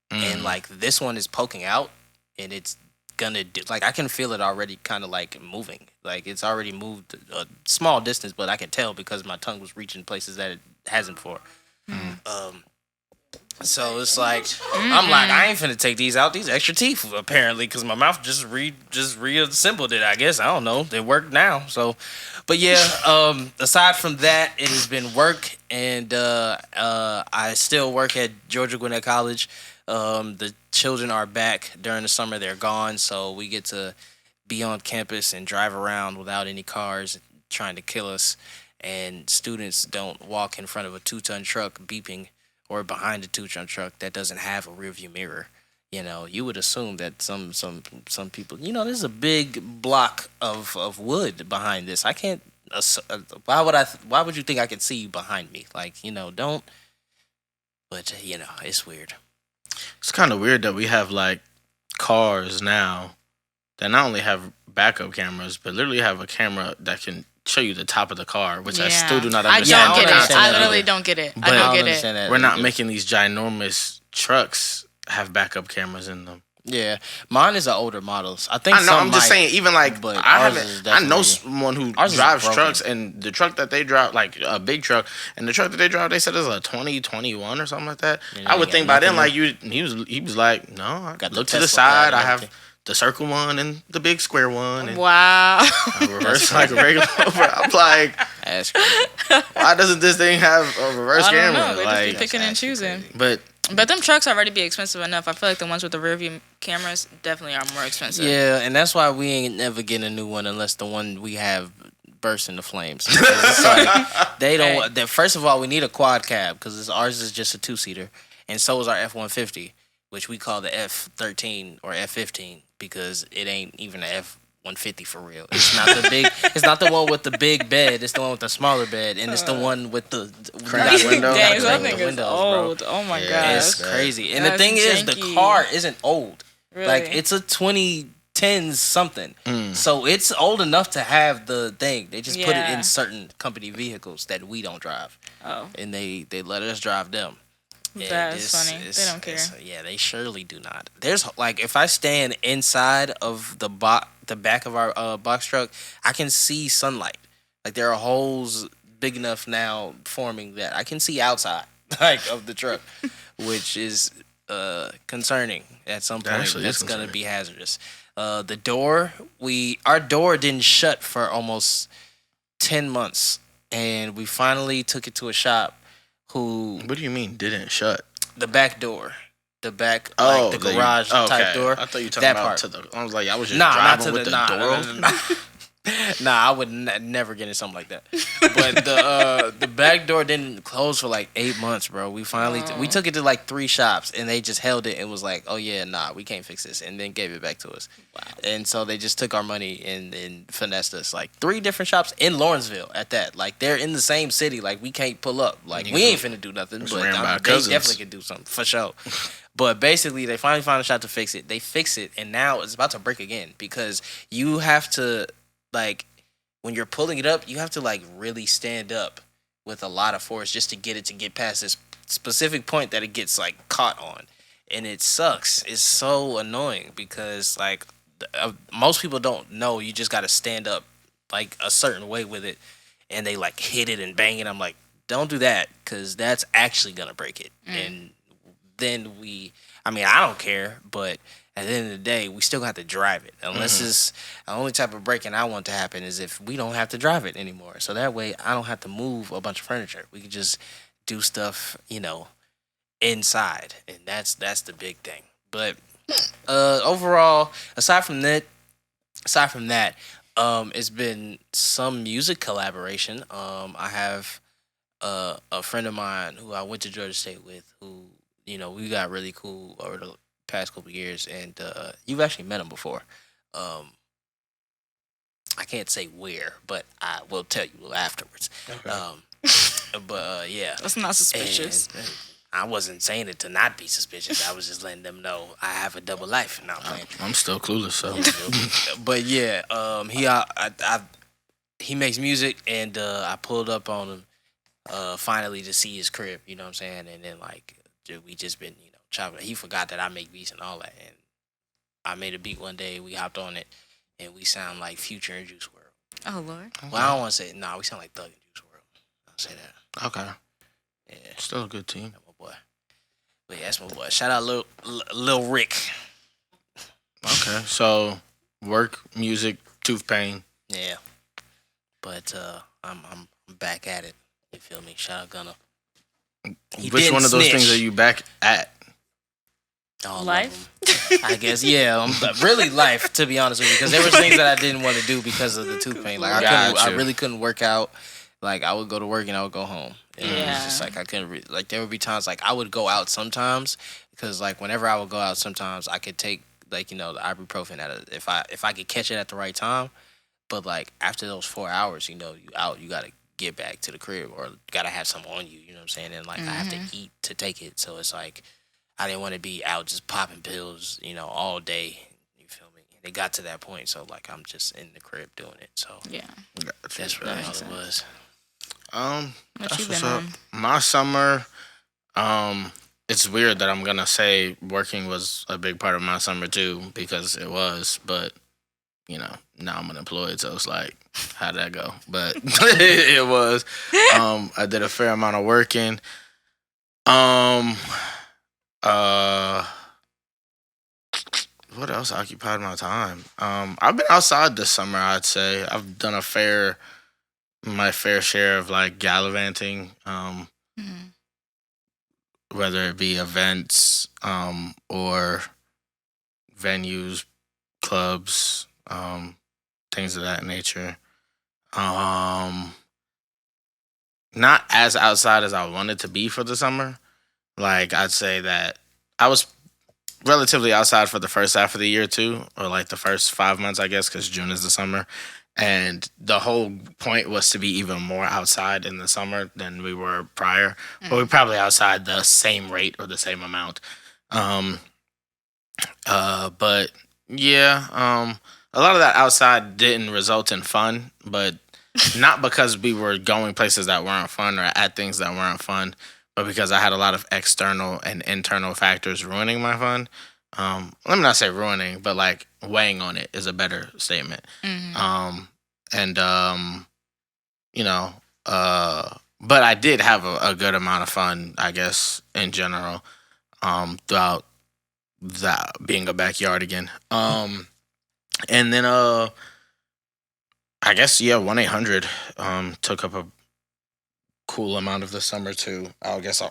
And like this one is poking out and it's gonna do, like I can feel it already kind of like moving. Like it's already moved a small distance, but I can tell because my tongue was reaching places that it hasn't before. So it's like I'm like, I ain't finna take these out, these extra teeth apparently, because my mouth just reassembled it. I guess I don't know. They work now. So, but yeah. Aside from that, it has been work, and I still work at Georgia Gwinnett College. The children are back during the summer. They're gone, so we get to be on campus and drive around without any cars trying to kill us. And students don't walk in front of a 2-ton truck beeping or behind a 2-ton truck that doesn't have a rearview mirror. You would assume that some people, there's a big block of wood behind this. I can't. Why would you think I could see you behind me? Like, don't. But it's weird. It's kind of weird that we have like cars now that not only have backup cameras, but literally have a camera that can show you the top of the car, which I still do not understand. I don't get it. I literally don't get it. I don't get it. We're not making these ginormous trucks have backup cameras in them. Yeah, mine is an older models. I think I know. some I'm just might, saying, even like but I ours haven't. is I know definitely- someone who ours is drives broken. trucks, and the truck that they drive, like a big truck, and the truck that they drive, they said is a 2021 or something like that. Yeah, I would they think got by then, nothing like he was like, no, I Got the look to the Tesla card side. and I have everything. the circle one and the big square one, and Wow. I reverse like a regular. I'm like, That's crazy. why doesn't this thing have a reverse I don't camera? know. They just be Like, picking and actually choosing. crazy. But them trucks already be expensive enough. I feel like the ones with the rear view cameras definitely are more expensive. Yeah, and that's why we ain't never getting a new one unless the one we have bursts into flames. Because it's like they don't. First of all, we need a quad cab because ours is just a 2-seater, and so is our F-150, which we call the F-13 or F-15 because it ain't even an F-150 for real. It's not the big. It's not the one with the big bed. It's the one with the smaller bed, and it's the one with the Cracked window. Dang, That that thing thing the is windows, bro. old. Oh my Yeah, It's gosh. crazy. And the That's thing is, the janky. car isn't old. Really? Like, it's a 2010 something. Mm. So it's old enough to have the thing. They just put it Yeah. in certain company vehicles that we don't drive. Oh, And they let us drive them. And that's funny. They don't care. Yeah, they surely do not. There's, like, if I stand inside of the back of our box truck, I can see sunlight. Like, there are holes big enough now forming that I can see outside, like, of the truck, which is concerning at some That point. actually is That's gonna concerning. be hazardous. The door, our door didn't shut for almost 10 months, and we finally took it to a shop who what do you mean didn't shut? the back door, the back, Oh, like the garage type door. I thought you were talking that about part. to the. I was like, I was just Nah, not driving to with the the nah, door. nah. Nah, I would never get in something like that. But the back door didn't close for like 8 months, bro. We finally we took it to like 3 shops, and they just held it and was like, "Oh yeah, nah, we can't fix this," and then gave it back to us. Wow. And so they just took our money and finessed us. Like 3 different shops in Lawrenceville at that. Like they're in the same city. Like we can't pull up. Like we ain't finna do nothing. Just But ran by they cousins. definitely could do something for sure. But basically, they finally found a shop to fix it. They fix it, and now it's about to break again because you have to, like, when you're pulling it up, you have to, like, really stand up with a lot of force just to get past this specific point that it gets, like, caught on. And it sucks. It's so annoying because, like, most people don't know you just got to stand up, like, a certain way with it, and they, like, hit it and bang it. I'm like, don't do that because that's actually going to break it. And then I don't care, but at the end of the day, we still have to drive it. Unless it's the only type of breaking I want to happen is if we don't have to drive it anymore. So that way I don't have to move a bunch of furniture. We can just do stuff, inside. And that's the big thing. But overall, aside from that, it's been some music collaboration. I have a friend of mine who I went to Georgia State with who, we got really cool over the past couple years, and you've actually met him before. I can't say where, but I will tell you afterwards. Okay. Yeah. That's not suspicious. And I wasn't saying it to not be suspicious. I was just letting them know I have a double life. No, I'm playing. I'm still clueless. So But yeah, he makes music, and I pulled up on him finally to see his crib. You know what I'm saying? And then we just been chopping. He forgot that I make beats and all that, and I made a beat one day. We hopped on it, and we sound like Future and Juice WRLD. Oh Lord. Well, I don't want to say we sound like Thug and Juice WRLD. I'll say that. okay, Yeah, still a good team. that's my boy. But yeah, that's my boy. Shout out Lil Rick. Okay, so work, music, tooth pain. Yeah, but I'm back at it. You feel me? Shout out Gunna. He Which didn't one of those snitch. things are you back at? All of Life? them. I guess, yeah. Really life, to be honest with you, because there was things that I didn't want to do because of the tooth pain. Like I Gotcha. really couldn't work out. Like I would go to work and I would go home. And it was Yeah. just like I couldn't. Like there would be times like I would go out sometimes because like whenever I would go out, sometimes I could take the ibuprofen if I could catch it at the right time. But like after those 4 hours, you out, you gotta get back to the crib or gotta have something on you. You know what I'm saying? And like I have to eat to take it, so it's like I didn't want to be out just popping pills, all day. You feel me? And it got to that point, so like I'm just in the crib doing it. So Yeah. Gotcha. that's really That all makes it sense. was. What That's you what's been up. on? My summer, it's weird that I'm gonna say working was a big part of my summer too, because it was, but now I'm unemployed, so it's like, how'd that go? But it was. I did a fair amount of working. Um, uh, what else occupied my time? I've been outside this summer. I'd say I've done my fair share of like gallivanting. Mhm. Whether it be events, or venues, clubs, things of that nature. Not as outside as I wanted to be for the summer. Like, I'd say that I was relatively outside for the first half of the year too, or like the first 5 months, I guess, because June is the summer. And the whole point was to be even more outside in the summer than we were prior. But we're probably outside the same rate or the same amount. But yeah, a lot of that outside didn't result in fun, but not because we were going places that weren't fun or at things that weren't fun, but because I had a lot of external and internal factors ruining my fun. Let me not say ruining, but like weighing on it is a better statement. And you know, but I did have a good amount of fun, I guess, in general, throughout that being a backyard again. And then I guess 1-800 took up a cool amount of the summer too. I guess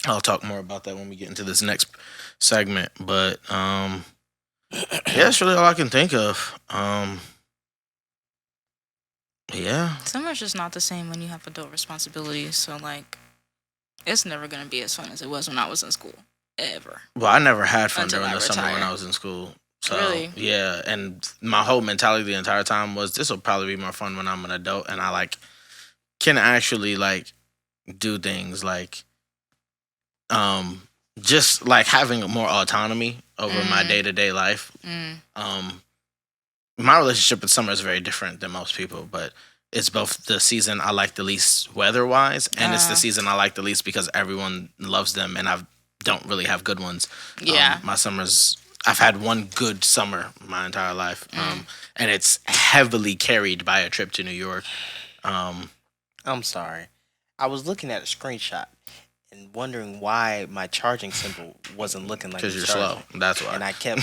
I'll talk more about that when we get into this next segment. But yeah, that's really all I can think of. Yeah. Summer's just not the same when you have adult responsibilities. So like, it's never gonna be as fun as it was when I was in school, ever. Well, I never had fun Until during I the summer when retire. I was in school. So Really? yeah, and my whole mentality the entire time was this will probably be more fun when I'm an adult and I like can actually like do things like just like having more autonomy over my day-to-day life. My relationship with summer is very different than most people, but it's both the season I like the least weather-wise, and it's the season I like the least because everyone loves them, and I don't really have good ones. Yeah. My summers, I've had one good summer my entire life, and it's heavily carried by a trip to New York. I'm sorry. I was looking at a screenshot and wondering why my charging symbol wasn't looking like Because it's you're charging. slow. That's why. And I kept,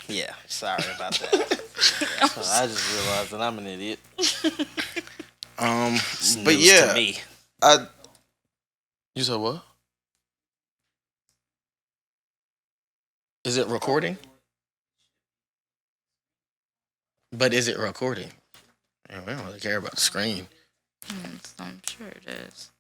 yeah, sorry about that. So I just realized that I'm an idiot. It's But news yeah, to me. You said what? Is it recording? But is it recording? Man, we don't really care about the screen. I'm sure it is.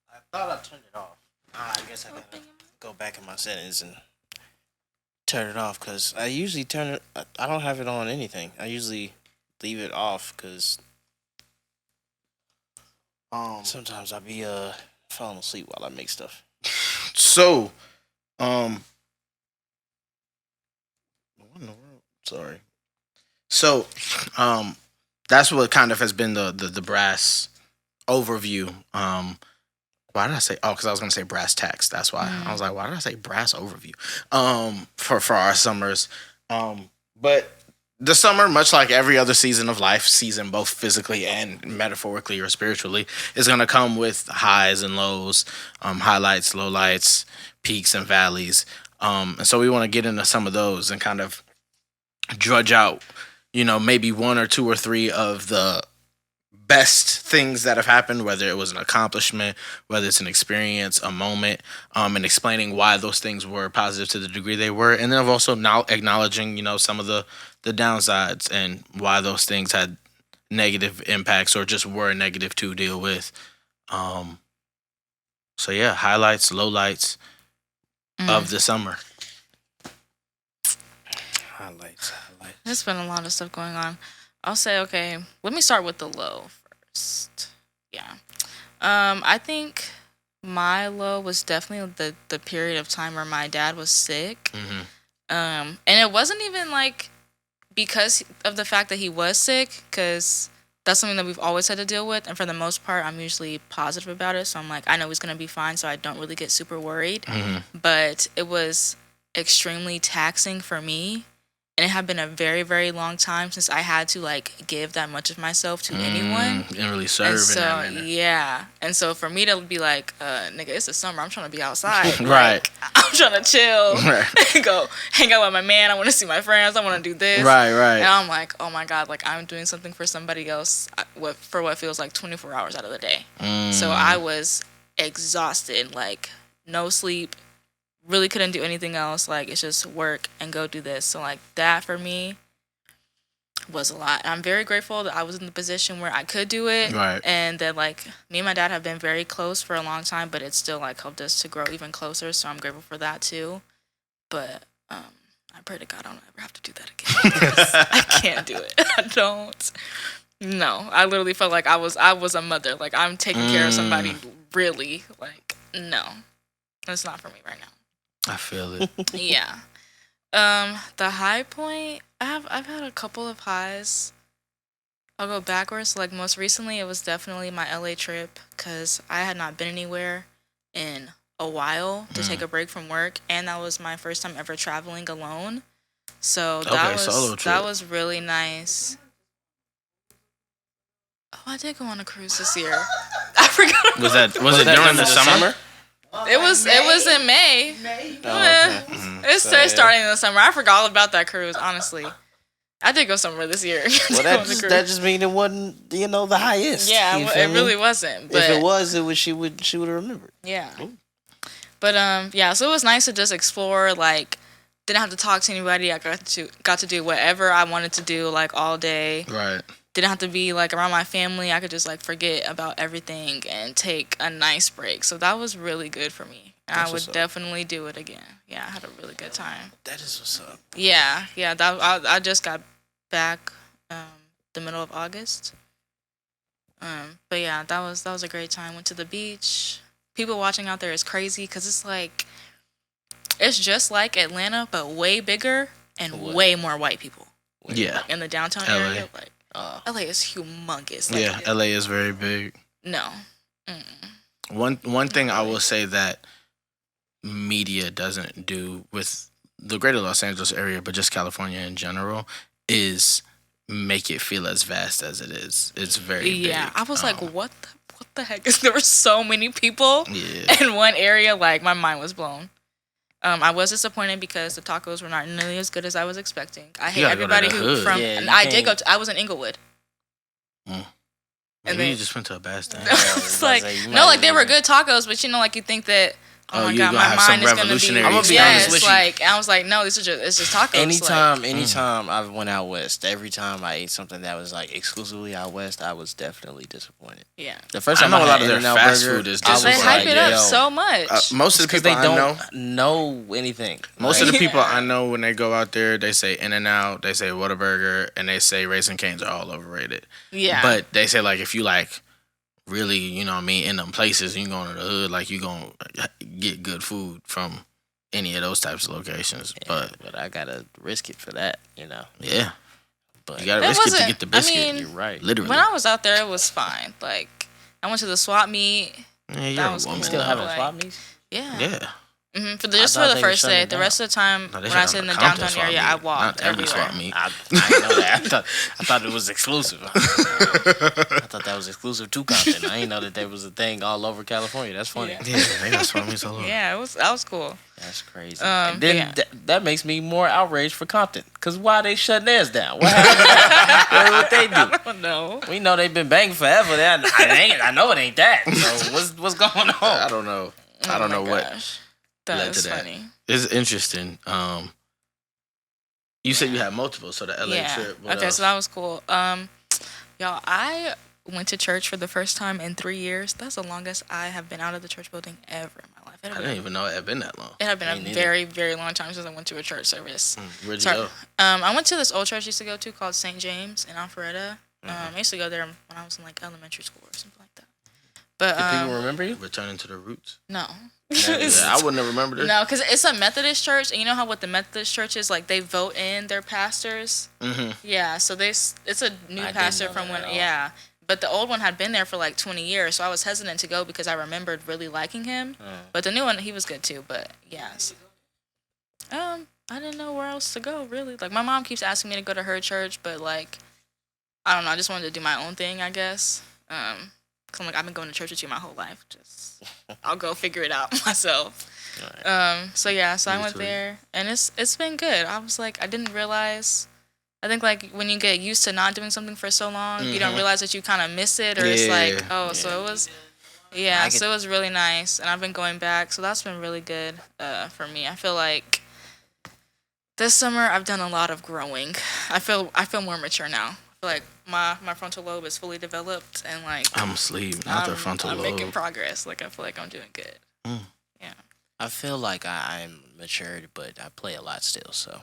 I thought I turned it off. I guess I gotta go back in my settings and turn it off because I usually turn it. I don't have it on anything. I usually leave it off because sometimes I'll be falling asleep while I make stuff. So, what in the world? Sorry. So, that's what kind of has been the brass overview. Why did I say? Oh, because I was gonna say brass tacks. That's why I was like, why did I say brass overview? For our summers. But the summer, much like every other season of life, season both physically and metaphorically or spiritually, is gonna come with highs and lows, highlights, lowlights, peaks and valleys. And so we want to get into some of those and kind of drudge out, maybe one or two or three of the best things that have happened, whether it was an accomplishment, whether it's an experience, a moment, and explaining why those things were positive to the degree they were, and then also now acknowledging, some of the downsides and why those things had negative impacts or just were negative to deal with. So yeah, highlights, lowlights of the summer. Highlights. There's been a lot of stuff going on. I'll say, okay, let me start with the low first. Yeah. I think my low was definitely the period of time where my dad was sick. And it wasn't even like because of the fact that he was sick, because that's something that we've always had to deal with. And for the most part, I'm usually positive about it. So I'm like, I know he's going to be fine. So I don't really get super worried. But it was extremely taxing for me. And it had been a very, very long time since I had to, like, give that much of myself to anyone. Didn't really serve and so, in that manner. Yeah. And so for me to be like, nigga, it's the summer. I'm trying to be outside. Right. Like, I'm trying to chill. Right. And go hang out with my man. I want to see my friends. I want to do this. Right. And I'm like, oh, my God. Like, I'm doing something for somebody else for what feels like 24 hours out of the day. So I was exhausted. Like, no sleep. Really couldn't do anything else. Like, it's just work and go do this. So, like, that for me was a lot. And I'm very grateful that I was in the position where I could do it. Right. And that, like, me and my dad have been very close for a long time, but it's still, like, helped us to grow even closer. So I'm grateful for that, too. But I pray to God I don't ever have to do that again. Because I can't do it. I don't. No. I literally felt like I was a mother. Like, I'm taking care of somebody, really. Like, no. That's not for me right now. I feel it. Yeah. The high point, I've had a couple of highs. I'll go backwards. Like, most recently, it was definitely my LA trip, because I had not been anywhere in a while to take a break from work, and that was my first time ever traveling alone. So that was really nice. Oh, I did go on a cruise this year. I forgot. Was it during the summer? It was in May. It started starting in the summer. I forgot all about that cruise, honestly. I did go somewhere this year. Well, that just means it wasn't, the highest. Yeah, it really wasn't. But if it was, she would have remembered. Yeah. Ooh. But yeah, so it was nice to just explore. Like, didn't have to talk to anybody. I got to do whatever I wanted to do, like, all day. Right. Didn't have to be, like, around my family. I could just, like, forget about everything and take a nice break. So that was really good for me. And I would definitely do it again. Yeah, I had a really good time. That is what's up. Yeah. I just got back the middle of August. But yeah, that was a great time. Went to the beach. People watching out there is crazy because it's like, it's just like Atlanta, but way bigger and way more white people. Yeah. In the downtown LA. area, like, LA is humongous. Like, yeah, LA is very big. No. One thing I will say that media doesn't do with the greater Los Angeles area, but just California in general, is make it feel as vast as it is. It's very big. Yeah, I was like, what the heck? There were so many people in one area. Like, my mind was blown. I was disappointed because the tacos were not nearly as good as I was expecting. I hate everybody who from. Yeah, and I did go. I was in Inglewood. And then you just went to a bad stand. I was like, no, like, they were good tacos, but like, you think that. Oh my God, my mind is gonna be. I'm gonna be honest with you. Like, I was like, no, it's just tacos. Anytime I went out west, every time I ate something that was like exclusively out west, I was definitely disappointed. Yeah. The first time I know a lot had of their In-N-Out fast burger, food is they hype it up so much. Most of the people they I don't know anything. Most of the people I know, when they go out there, they say In-N-Out, they say Whataburger, and they say Raising Cane's are all overrated. Yeah. But they say, like, if you like really, you know what I mean, in them places, you going to the hood, like, you going to get good food from any of those types of locations. Yeah, but I got to risk it for that, Yeah. But you got to risk it to get the biscuit. I mean, you're right. Literally. When I was out there, it was fine. Like, I went to the swap meet. Yeah, that was cool. cool. Still having like, swap meets? Yeah. Yeah. For the first day. The rest of the time, No, when I sit in the downtown area, I walked everywhere. Swap meet. I didn't know that. I thought it was exclusive. I thought that was exclusive to Compton. I didn't know that there was a thing all over California. That's funny. Yeah, they got swap meets all over. Yeah, that was cool. That's crazy. Then that makes me more outraged for Compton. Because why they shutting theirs down? What happened? What they do? I don't know. We know they've been banging forever. I know it ain't that. So what's going on? I don't know. I don't know what. That's funny. It's interesting. You said you had multiple, so the LA trip. What else? So that was cool. Y'all, I went to church for the first time in 3 years. That's the longest I have been out of the church building ever in my life. I didn't even know it had been that long. It had been a very, very long time since I went to a church service. Where'd you go? I went to this old church I used to go to called St. James in Alpharetta. I used to go there when I was in like elementary school or something like that. But Do people remember you? Returning to the roots. no. Yeah, I wouldn't have remembered it. No, because it's a Methodist church, and you know how with the Methodist churches, like they vote in their pastors. Mm-hmm. Yeah, so it's a new I didn't pastor know from that when at all. yeah, but the old one had been there for like 20 years, so I was hesitant to go because I remembered really liking him. But the new one, he was good too. But yes, I didn't know where else to go really. Like my mom keeps asking me to go to her church, but like I don't know, I just wanted to do my own thing, I guess. Cause I'm like I've been going to church with you my whole life. Just I'll go figure it out myself. So I went there, and it's been good. I was like, I didn't realize. I think like when you get used to not doing something for so long, you don't realize that you kind of miss it, or it's like, so it was, so it was really nice, and I've been going back, so that's been really good for me. I feel like this summer I've done a lot of growing. I feel more mature now. I feel like my frontal lobe is fully developed, and like I'm asleep, not the frontal I'm lobe. making progress. Like I feel like I'm doing good. Yeah. I feel like I'm matured, but I play a lot still. So,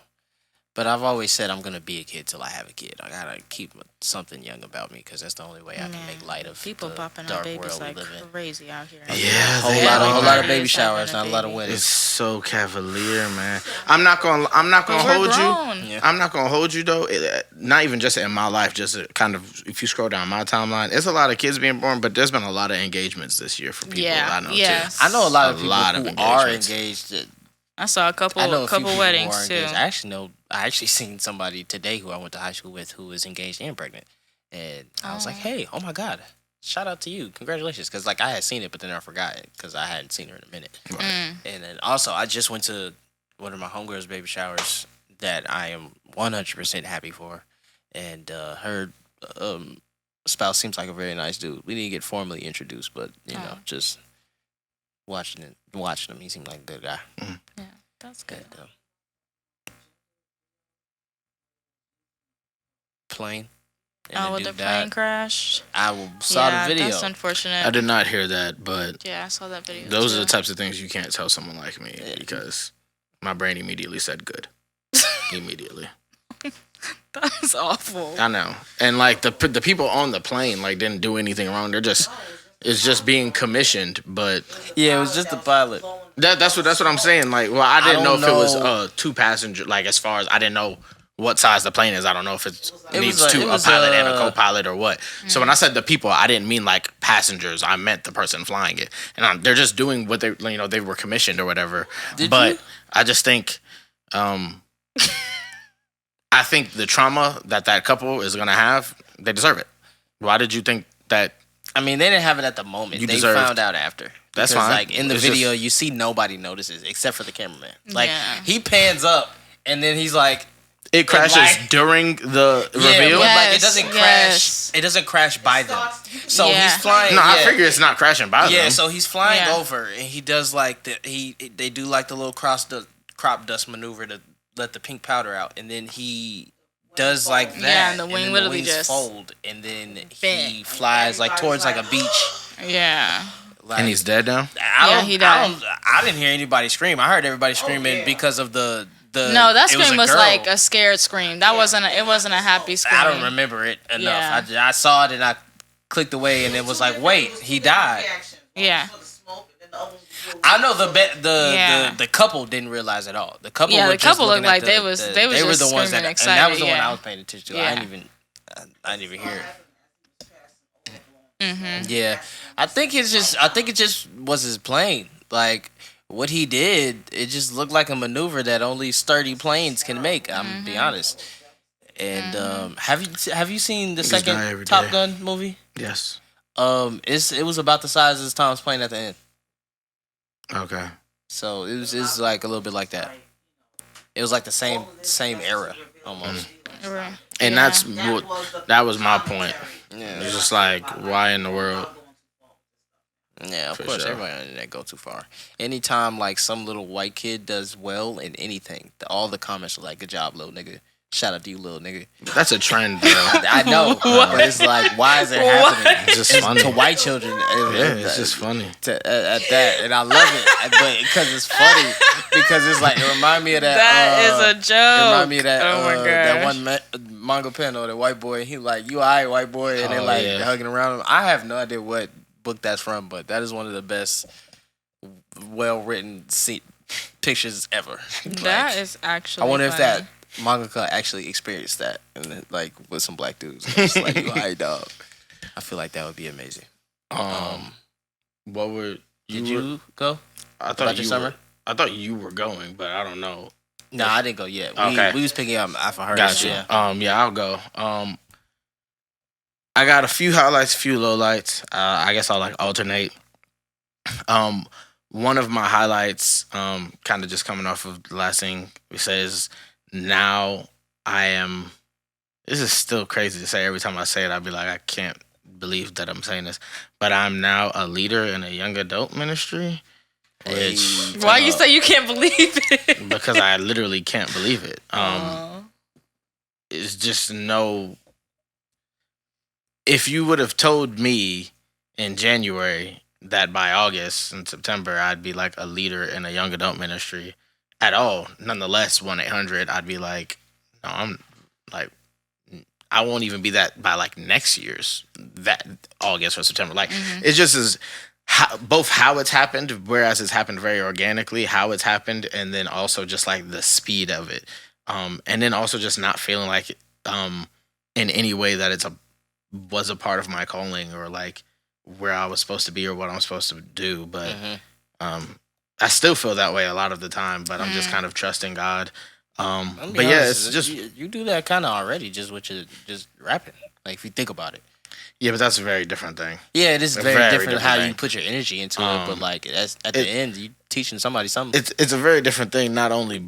but I've always said I'm gonna be a kid till I have a kid. I gotta keep something young about me because that's the only way I can make light of People the popping out dark babies world like we live in. crazy out here. Yeah, A whole they lot are. of baby Everybody's showers, not having a lot of baby. It's weddings. so cavalier, man. I'm not gonna But we're hold you. grown. Yeah. I'm not gonna hold you though. Not even just in my life, just kind of if you scroll down my timeline, there's a lot of kids being born, but there's been a lot of engagements this year for people Yeah, I know yes. too. I know a lot of A people lot who of are engagements. engaged. I saw a couple I know a few people who weddings are too. engaged. I actually seen somebody today who I went to high school with who was engaged and pregnant, and I was like, hey, oh my god, shout out to you, congratulations, because like I had seen it, but then I forgot it because I hadn't seen her in a minute. And then also I just went to one of my homegirls' baby showers that I am 100% happy for, and her spouse seems like a very nice dude. We didn't get formally introduced, but you know, just watching him, he seemed like a good guy. Yeah, that's good. And, plane. And With the plane crashed. I saw the video. That's unfortunate. I did not hear that, but Yeah, I saw that video. those are the too. types of things you can't tell someone like me because my brain immediately said good. Immediately. That was awful. I know. And like the people on the plane like didn't do anything wrong. It's just being commissioned, but Yeah, it was just the pilot. that's what I'm saying. Like, well, I didn't know don't if it was know. 2 passenger. Like, as far as I didn't know what size the plane is. I don't know if it needs was a pilot and a co-pilot or what. So when I said the people, I didn't mean like passengers. I meant the person flying it. And they're just doing what they were commissioned or whatever. But I just think, I think the trauma that couple is gonna have, they deserve it. Why did you think that? I mean, they didn't have it at the moment. You They deserved- found out after. That's Because, fine. Like in the It's video, just- you see nobody notices except for the cameraman. Like Yeah. he pans up and then he's like, It crashes like- during the yeah, reveal. but like it Yes, doesn't crash. yes. It doesn't crash by them. So Yeah. he's flying. No, yeah. I figure it's not crashing by Yeah, them. so he's flying Yeah. over and he does like they do like the little crop dust maneuver to let the pink powder out, and then he does like that. Yeah, and the wing then literally wings just fold, and then he bent. flies like towards like a beach. Yeah. Like, And he's dead now. He died. I didn't hear anybody scream. I heard everybody screaming because of the. No, that it was scream a was girl. like a scared scream. That wasn't a happy scream. I don't remember it enough. Yeah. I saw it and I clicked away and it was like, wait, he died. Yeah. I know Yeah. the couple didn't realize at all. The couple, Yeah, were the just couple looking looked like at they was the just were the ones screaming that, and that was the one excited, I yeah. was paying attention to. Yeah. I didn't even hear it. Yeah, I think it just was his plane. Like what he did, it just looked like a maneuver that only sturdy planes can make. I'm gonna be honest. And have you seen the Niggas die second every Top day. Gun movie? Yes. It was about the size as Tom's plane at the end. Okay. So it's like a little bit like that. It was like the same era almost. Right. And Yeah. that was my point. Yeah, It's just like, why in the world? yeah. Of For course, sure. everybody on the internet go too far. Anytime like some little white kid does well in anything, all the comments are like, "Good job, little nigga." Shout out to you, little nigga. That's a trend, bro. I know, but it's like, why is it happening? It's just funny. To white children. Yeah, it's just funny. At that, and I love it, but because it's funny, because it's like it remind me of that. That is a joke. It remind me of that. Oh my That gosh. one manga panel, the white boy. He like, you alright, white boy, and Oh, they like yeah. hugging around him. I have no idea what book that's from, but that is one of the best, well written pictures ever. That is actually. I wonder if funny. that mangaka actually experienced that, and then, like with some black dudes. It's like, you high dog. I feel like that would be amazing. What were Did you go? I about thought your you summer? were. I thought you were going, but I don't know. No, I didn't go yet. Okay. We was picking up after her. Gotcha. Yeah. Yeah, I'll go. I got a few highlights, a few lowlights. I guess I'll like alternate. One of my highlights, kind of just coming off of the last thing we said, is now I am. This is still crazy to say. Every time I say it, I'll be like, I can't believe that I'm saying this, but I'm now a leader in a young adult ministry. Which, Why you say you can't believe it? because I literally can't believe it. It's just no. If you would have told me in January that by August and September I'd be like a leader in a young adult ministry at all, nonetheless 1-800, I'd be like, no, I'm like, I won't even be that by like next year's that August or September. Like it's just as both how it's happened, whereas it's happened very organically, how it's happened, and then also just like the speed of it, and then also just not feeling like in any way that was a part of my calling or like where I was supposed to be or what I'm supposed to do. But I still feel that way a lot of the time. But I'm just kind of trusting God. But yeah, it's just you do that kind of already, just with your just rapping. Like if you think about it. Yeah, but that's a very different thing. Yeah, it is very different how thing. you put your energy into it. But like that's at the end, you teaching somebody something. It's a very different thing, not only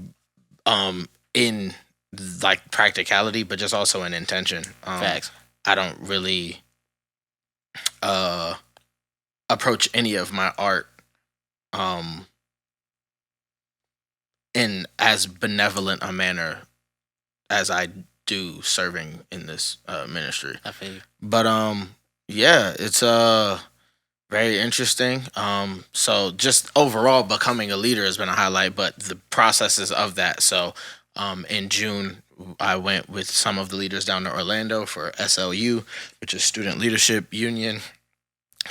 in like practicality, but just also in intention. Facts. I don't really approach any of my art in as benevolent a manner as I do serving in this ministry. I feel you. But yeah, it's very interesting. So just overall becoming a leader has been a highlight, but the processes of that. So in June, I went with some of the leaders down to Orlando for SLU, which is Student Leadership Union.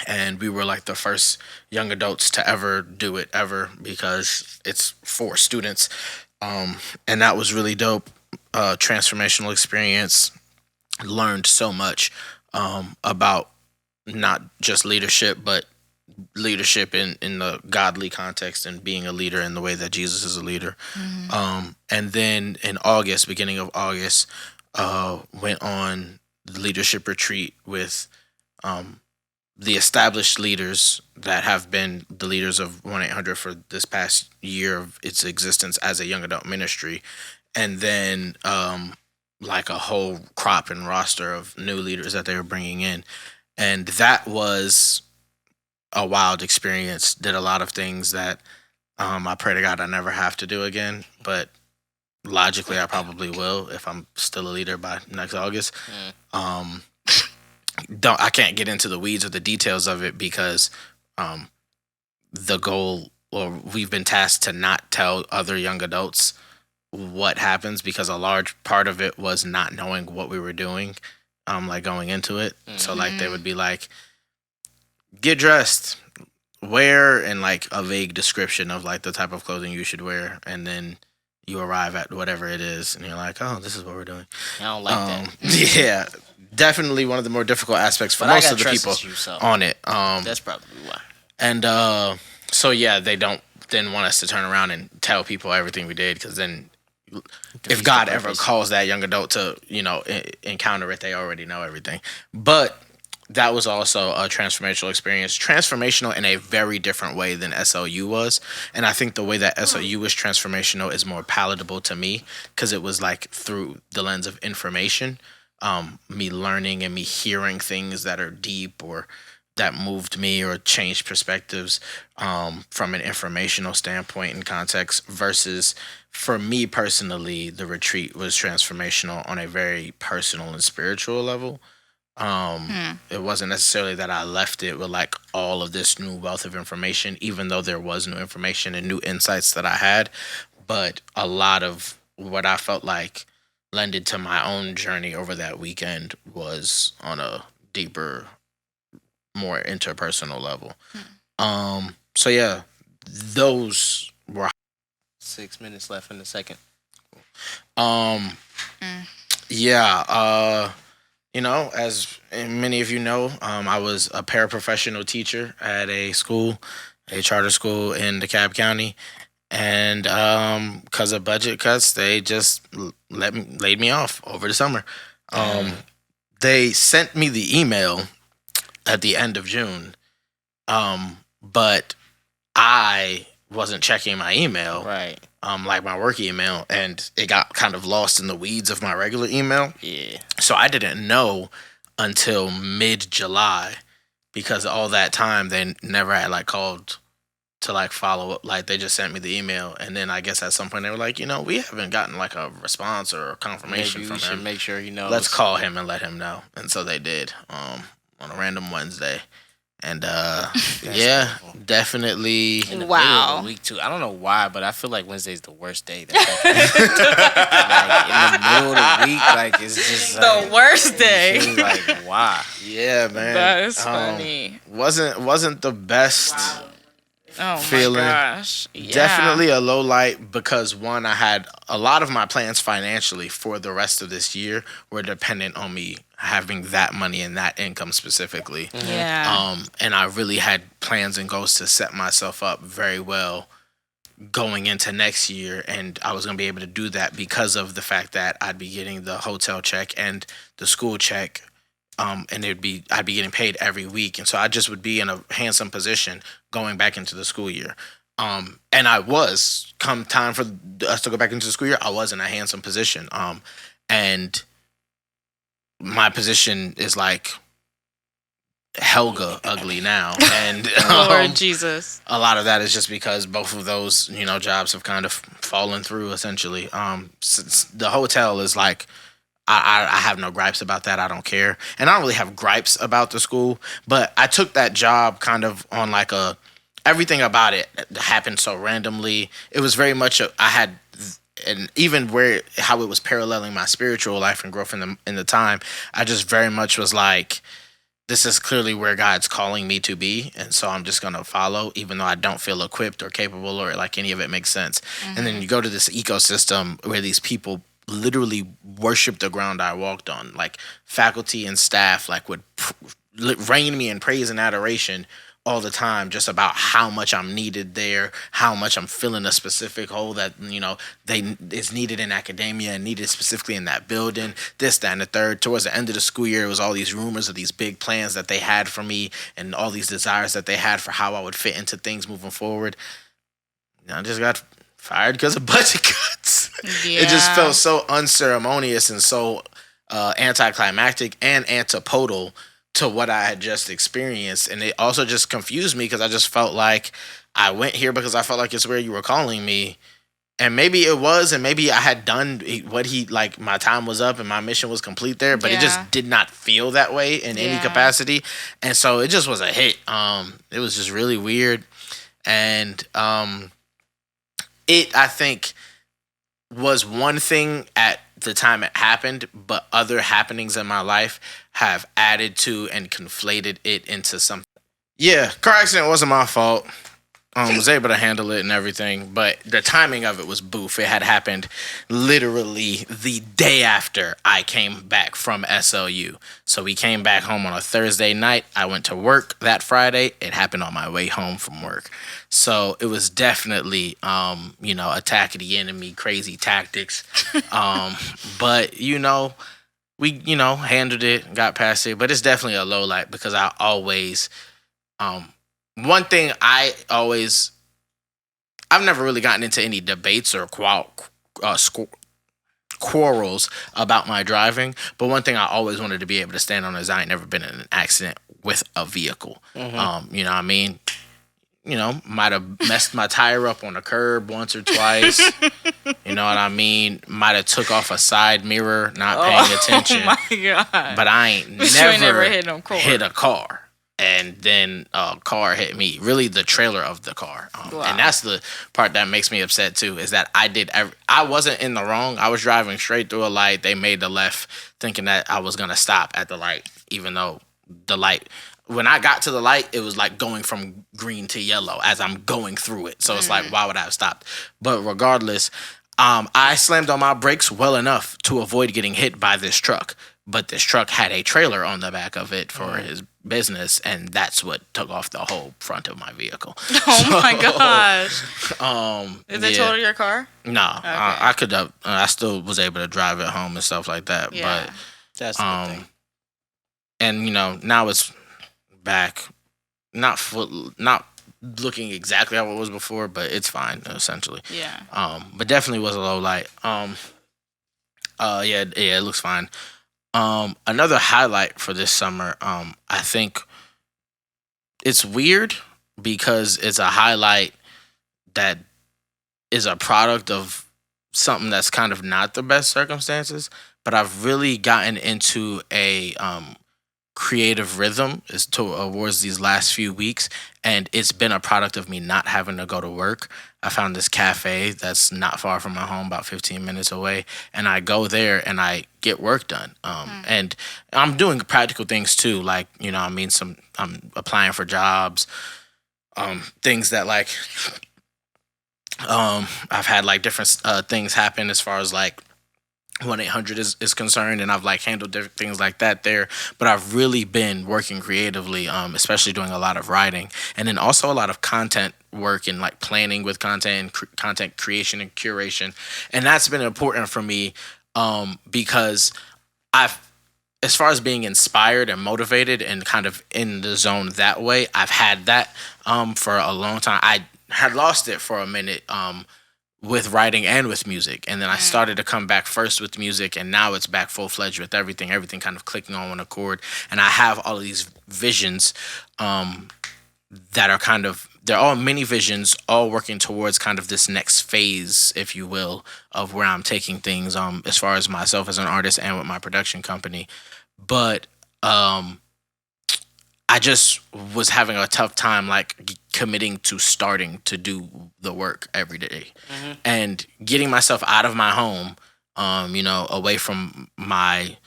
And we were like the first young adults to ever do it ever because it's for students. And that was really dope. Transformational experience. Learned so much about not just leadership, but leadership in the godly context and being a leader in the way that Jesus is a leader. And then in August, beginning of August, went on the leadership retreat with the established leaders that have been the leaders of 1-800 for this past year of its existence as a young adult ministry. And then like a whole crop and roster of new leaders that they were bringing in. And that was a wild experience. Did a lot of things that I pray to God I never have to do again. But logically, I probably will if I'm still a leader by next August. I can't get into the weeds or the details of it because the goal, or we've been tasked to not tell other young adults what happens because a large part of it was not knowing what we were doing, like going into it. So like they would be like, get dressed, wear, and like a vague description of like the type of clothing you should wear, and then you arrive at whatever it is, and you're like, oh, this is what we're doing. I don't like that. Yeah, definitely one of the more difficult aspects for most of the people on it. That's probably why. And so yeah, they don't then want us to turn around and tell people everything we did, because then if God ever calls that young adult to, encounter it, they already know everything. But that was also a transformational experience. Transformational in a very different way than SLU was. And I think the way that SLU was transformational is more palatable to me because it was like through the lens of information, me learning and me hearing things that are deep or that moved me or changed perspectives from an informational standpoint and context, versus for me personally, the retreat was transformational on a very personal and spiritual level. It wasn't necessarily that I left it with like all of this new wealth of information, even though there was new information and new insights that I had, but a lot of what I felt like lended to my own journey over that weekend was on a deeper more interpersonal level. So yeah, those were 6 minutes left in the second. Yeah, you know, as many of you know, I was a paraprofessional teacher at a school, a charter school in DeKalb County, and because of budget cuts, they just laid me off over the summer. They sent me the email at the end of June, but I wasn't checking my email, Right. like my work email, and it got kind of lost in the weeds of my regular email. Yeah. So I didn't know until mid-July, because all that time they never had like called to like follow up. Like they just sent me the email, and then I guess at some point they were like, you know, we haven't gotten like a response or a confirmation Maybe from we should him. make sure he knows. Let's call him and let him know. And so they did, on a random Wednesday. And yeah, awful. definitely. In the Wow. middle of the week too. I don't know why, but I feel like Wednesday's the worst day. Like in the middle of the week, like it's just like, The worst day. It's like why? Yeah, man. That is funny. Wasn't the best. Oh feeling. my gosh. Yeah. Definitely a low light, because one, I had a lot of my plans financially for the rest of this year were dependent on me having that money and that income specifically. Yeah. And I really had plans and goals to set myself up very well going into next year, and I was going to be able to do that because of the fact that I'd be getting the hotel check and the school check. And I'd be getting paid every week, and so I just would be in a handsome position going back into the school year. And I was, come time for us to go back into the school year, I was in a handsome position. And my position is like Helga ugly now, and Lord Jesus. a lot of that is just because both of those, you know, jobs have kind of fallen through essentially. Since the hotel is like, I have no gripes about that. I don't care. And I don't really have gripes about the school, but I took that job kind of on like everything about it happened so randomly. It was very much and even how it was paralleling my spiritual life and growth in the time, I just very much was like, this is clearly where God's calling me to be, and so I'm just gonna follow, even though I don't feel equipped or capable or like any of it makes sense. And then you go to this ecosystem where these people literally worship the ground I walked on. Like faculty and staff like would rain me in praise and adoration all the time, just about how much I'm needed there, how much I'm filling a specific hole that, you know, is needed in academia and needed specifically in that building, this, that, and the third. Towards the end of the school year, it was all these rumors of these big plans that they had for me and all these desires that they had for how I would fit into things moving forward. And I just got fired because of budget cuts. Yeah. It just felt so unceremonious and so anticlimactic and antipodal to what I had just experienced. And it also just confused me because I just felt like I went here because I felt like it's where you were calling me. And maybe it was, and maybe I had done what my time was up and my mission was complete there, but it just did not feel that way in any capacity. And so it just was a hit. It was just really weird. And it, I think, was one thing at the time it happened, but other happenings in my life have added to and conflated it into something. Yeah, car accident wasn't my fault. Was able to handle it and everything, but the timing of it was boof. It had happened literally the day after I came back from SLU. So we came back home on a Thursday night. I went to work that Friday. It happened on my way home from work. So it was definitely, attack of the enemy, crazy tactics. But, we, handled it, got past it. But it's definitely a low light because I always... one thing I've never really gotten into any debates or quarrels about my driving, but one thing I always wanted to be able to stand on is I ain't never been in an accident with a vehicle. You know what I mean? Might have messed my tire up on a curb once or twice. You know what I mean? Might have took off a side mirror, not paying attention. Oh my God. But I ain't never hit a car. And then a car hit me, really the trailer of the car. Wow. And that's the part that makes me upset too, is that I wasn't in the wrong. I was driving straight through a light. They made the left thinking that I was going to stop at the light, even though the light when I got to the light, it was like going from green to yellow as I'm going through it. So it's like, why would I have stopped? But regardless, I slammed on my brakes well enough to avoid getting hit by this truck. But this truck had a trailer on the back of it for his business, and that's what took off the whole front of my vehicle. Oh my gosh! Did they total your car? No, Okay. I could have. I still was able to drive it home and stuff like that. Yeah. But That's the good thing. and now it's back, not looking exactly how it was before, but it's fine essentially. Yeah. But definitely was a low light. Yeah, it looks fine. Another highlight for this summer, I think it's weird because it's a highlight that is a product of something that's kind of not the best circumstances, but I've really gotten into a creative rhythm towards these last few weeks, and it's been a product of me not having to go to work. I found this cafe that's not far from my home, about 15 minutes away, and I go there and I get work done. And I'm doing practical things too, like I'm applying for jobs, things that like I've had like different things happen as far as like 1-800 is concerned, and I've like handled different things like that there. But I've really been working creatively, especially doing a lot of writing, and then also a lot of content work and like planning with content and content creation and curation, and that's been important for me because as far as being inspired and motivated and kind of in the zone that way, I've had that for a long time. I had lost it for a minute with writing and with music, and then I started to come back first with music, and now it's back full-fledged with everything kind of clicking on one accord. And I have all of these visions that are kind of, they're all mini visions, all working towards kind of this next phase, if you will, of where I'm taking things as far as myself as an artist and with my production company. But I just was having a tough time like committing to starting to do the work every day and getting myself out of my home, away from my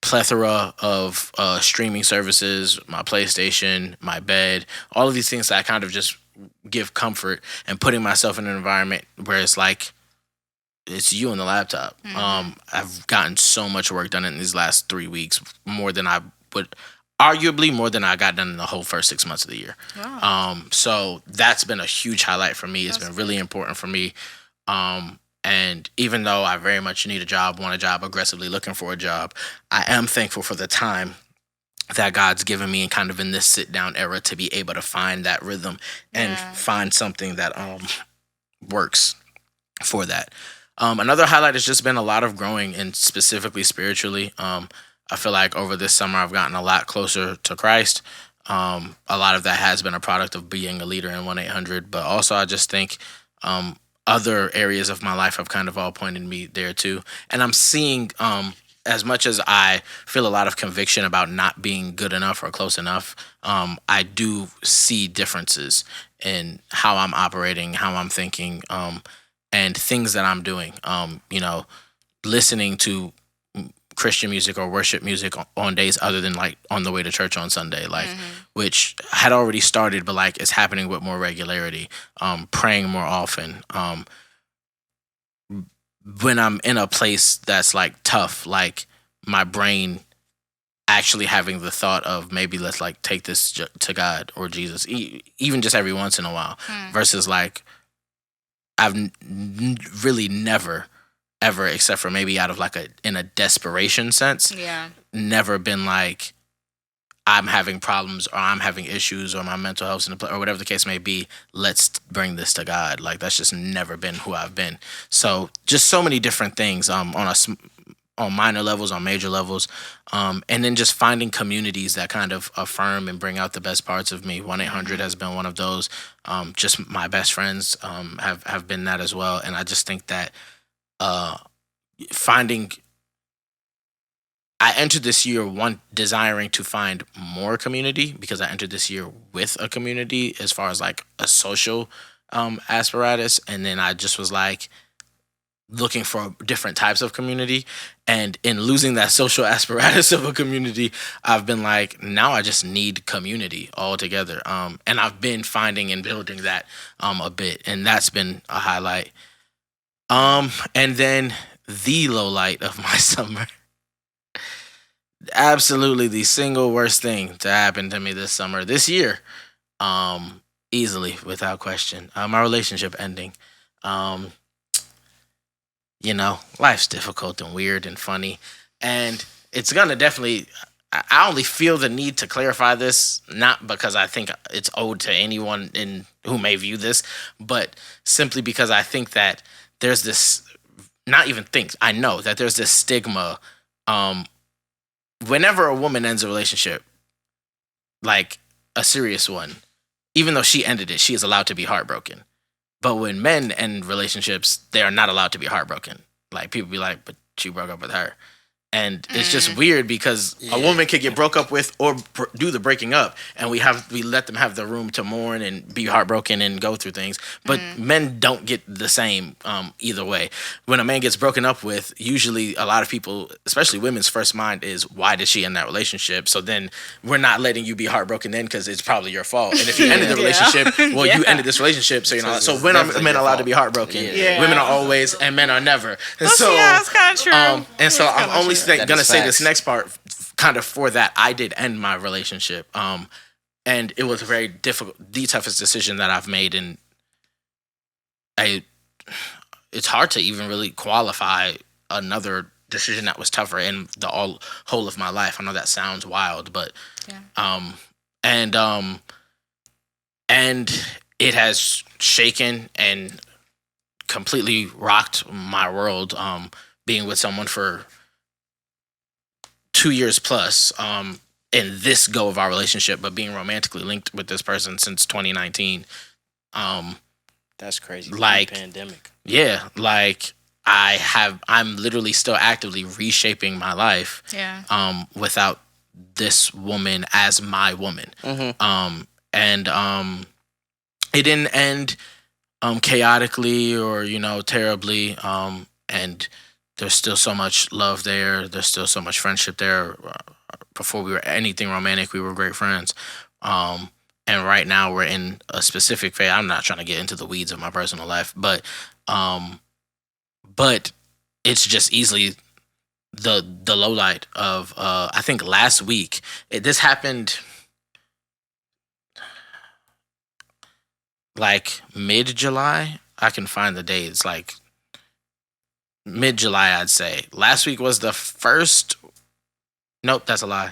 plethora of streaming services, my PlayStation, my bed, all of these things that I kind of just give comfort, and putting myself in an environment where it's like, it's you and the laptop. I've gotten so much work done in these last 3 weeks, more than I got done in the whole first 6 months of the year. Wow. So that's been a huge highlight for me. It's been really important for me. And even though I very much need a job, want a job, aggressively looking for a job, I am thankful for the time that God's given me and kind of in this sit down era to be able to find that rhythm and find something that works for that. Another highlight has just been a lot of growing, and specifically spiritually. I feel like over this summer I've gotten a lot closer to Christ. A lot of that has been a product of being a leader in 1-800, but also I just think other areas of my life have kind of all pointed me there too. And I'm seeing, as much as I feel a lot of conviction about not being good enough or close enough, I do see differences in how I'm operating, how I'm thinking, and things that I'm doing. Listening to Christian music or worship music on days other than like on the way to church on Sunday, like which had already started, but like it's happening with more regularity. Praying more often. When I'm in a place that's like tough, like my brain actually having the thought of maybe let's like take this to God or Jesus, even just every once in a while, versus like I've really never ever, except for maybe out of like in a desperation sense, never been like I'm having problems or I'm having issues or my mental health's or whatever the case may be, let's bring this to God. Like that's just never been who I've been. So just so many different things on minor levels, on major levels, and then just finding communities that kind of affirm and bring out the best parts of me. 1-800 has been one of those. Just my best friends have been that as well, and I just think that I entered this year desiring to find more community, because I entered this year with a community as far as like a social apparatus, and then I just was like, looking for different types of community. And in losing that social apparatus of a community, I've been like, now I just need community altogether. And I've been finding and building that a bit. And that's been a highlight. And then the low light of my summer. Absolutely the single worst thing to happen to me this year. Easily, without question. My relationship ending. Life's difficult and weird and funny. And it's going to definitely, I only feel the need to clarify this, not because I think it's owed to anyone who may view this, but simply because I think that there's this, I know that there's this stigma. Whenever a woman ends a relationship, like a serious one, even though she ended it, she is allowed to be heartbroken. But when men end relationships, they are not allowed to be heartbroken. Like, people be like, but she broke up with her. And it's just weird because a woman could get broke up with or do the breaking up, and we let them have the room to mourn and be heartbroken and go through things. But men don't get the same either way. When a man gets broken up with, usually a lot of people, especially women's first mind is, why did she end that relationship? So then we're not letting you be heartbroken then because it's probably your fault. And if you ended the relationship, well, you ended this relationship. So so when are men allowed to be heartbroken? Women are always, and men are never. And so it's kind of true. And so I'm only gonna say this next part kind of for that. I did end my relationship, and it was very difficult, the toughest decision that I've made, and it's hard to even really qualify another decision that was tougher in the whole of my life. I know that sounds wild, but and it has shaken and completely rocked my world, being with someone for 2 years plus in this go of our relationship, but being romantically linked with this person since 2019. That's crazy. Like, pandemic. Yeah, like I'm literally still actively reshaping my life. Yeah. Without this woman as my woman. And it didn't end chaotically or terribly. And there's still so much love there. There's still so much friendship there. Before we were anything romantic, we were great friends. And right now we're in a specific phase. I'm not trying to get into the weeds of my personal life, but it's just easily the low light of I think last week. This happened like mid-July. I can find the dates, like mid-July, I'd say. Last week was the first. Nope, that's a lie.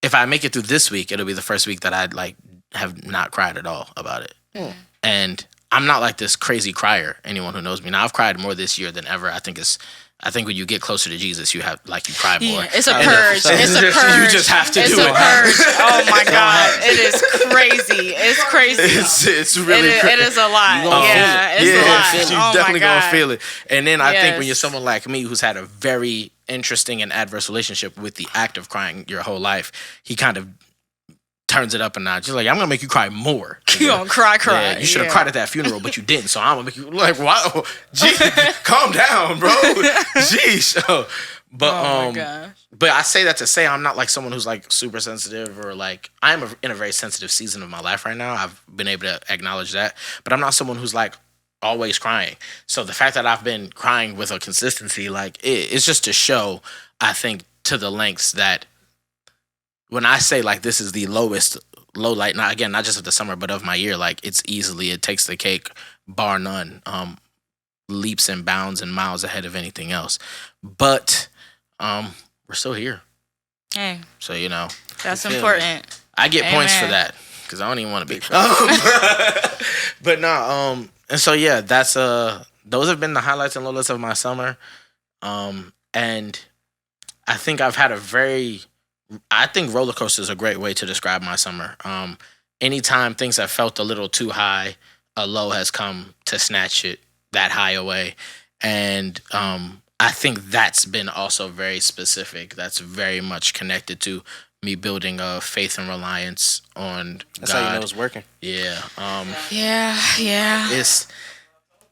If I make it through this week, it'll be the first week that I'd have not cried at all about it. And I'm not like this crazy crier. Anyone who knows me now, I've cried more this year than ever. I think when you get closer to Jesus, you cry more. Yeah, it's a purge. It's a purge. You just have to do it. It's a purge. Oh my God, it is crazy. It's crazy. It's really crazy. It is a lot. It's a lot. You definitely gonna feel it. And then I think when you're someone like me who's had a very interesting and adverse relationship with the act of crying your whole life, he kind of turns it up a notch. He's like, I'm gonna make you cry more. You gonna cry. Yeah, you should have cried at that funeral, but you didn't. So I'm gonna make you wow, geez, calm down, bro. Jeez. But my gosh. But I say that to say I'm not like someone who's like super sensitive or like I'm in a very sensitive season of my life right now. I've been able to acknowledge that, but I'm not someone who's like always crying. So the fact that I've been crying with a consistency, like it's just to show, I think, to the lengths that when I say like this is the lowest low light, not just of the summer, but of my year, like it takes the cake, bar none, leaps and bounds and miles ahead of anything else. But we're still here. Hey. So that's important. I get points for that because I don't even want to be. But no, and so yeah, that's those have been the highlights and lowlights of my summer. And I think I've had I think roller coaster is a great way to describe my summer. Anytime things have felt a little too high, a low has come to snatch that high away. And I think that's been also very specific. That's very much connected to me building a faith and reliance on That's God. how you know it's working. Yeah. Yeah.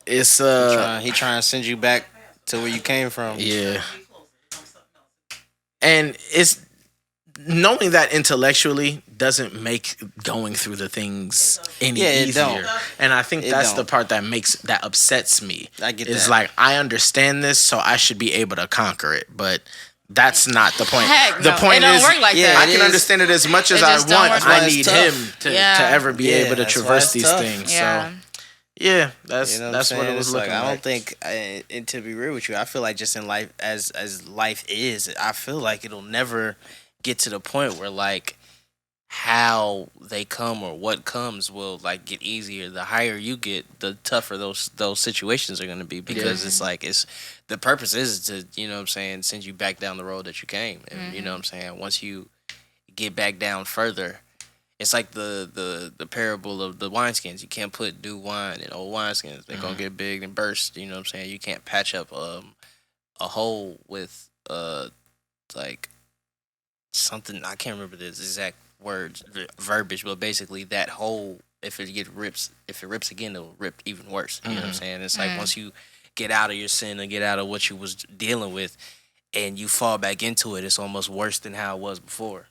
It's He trying to send you back to where you came from. yeah. And it's knowing that intellectually doesn't make going through the things any Yeah, it easier. don't. And I think It that's don't. the part that upsets me. I get It's that. like I understand this, so I should be able to conquer it, but that's not the point. Heck The no, point it don't is, work like yeah, that. I it can is. understand it as much as It I just don't want. work. I That's need tough. him to Yeah. ever be Yeah, able to that's why traverse it's these tough. things. Yeah. So yeah, that's You know that's what, what I'm it was saying? It's looking like. like. I don't think, and to be real with you, I feel like just in life, as life is, I feel like it'll never get to the point where like how they come or what comes will like get easier. The higher you get, the tougher those situations are going to be, because it's like it's the purpose is to, you know what I'm saying, send you back down the road that you came. And you know what I'm saying, once you get back down further, it's like the parable of the wineskins. You can't put new wine in old wineskins. They're gonna get big and burst. You know what I'm saying? You can't patch up a hole with like something, I can't remember the exact words verbiage, but basically that hole, if it rips again, it'll rip even worse. You know what I'm saying? It's like once you get out of your sin and get out of what you was dealing with, and you fall back into it, it's almost worse than how it was before.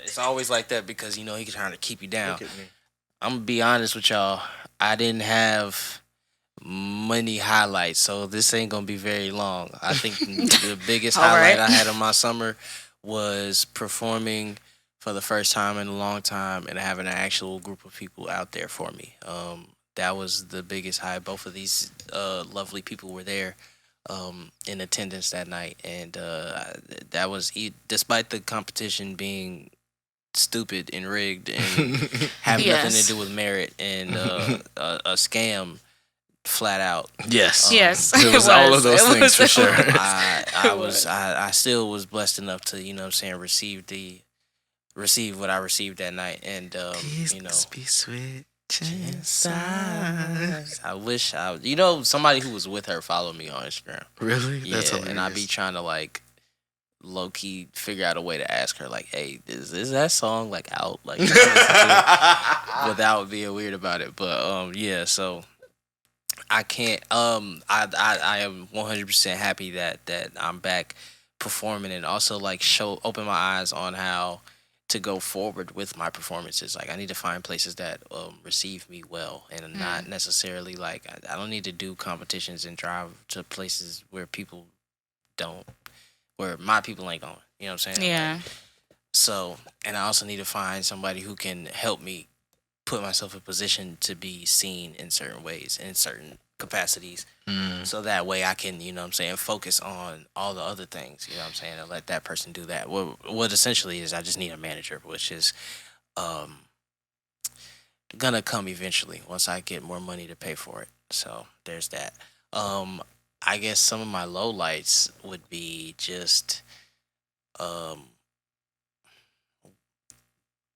It's always like that because he can try to keep you down. I'm gonna be honest with y'all. I didn't have many highlights, so this ain't gonna be very long. I think the biggest All highlight right. I had in my summer was performing for the first time in a long time and having an actual group of people out there for me. That was the biggest high. Both of these lovely people were there in attendance that night, and that was despite the competition being stupid and rigged and have nothing Yes. to do with merit and a scam flat out. Yes. Yes, It was all of those things for sure. I still was blessed enough to, receive what I received that night, and be sweet. I wish somebody who was with her followed me on Instagram. Really? Yeah, That's and I be trying to like low key figure out a way to ask her like, hey, is that song like out, like without being weird about it. But yeah, so I can't I am 100% happy that I'm back performing, and also like open my eyes on how to go forward with my performances. Like I need to find places that receive me well, and not necessarily like I don't need to do competitions and drive to places where my people ain't going. You know what I'm saying? Yeah. So, and I also need to find somebody who can help me put myself in position to be seen in certain ways, in certain capacities. So that way I can, focus on all the other things, and let that person do that. What essentially is I just need a manager, which is gonna come eventually once I get more money to pay for it. So there's that. I guess some of my lowlights would be just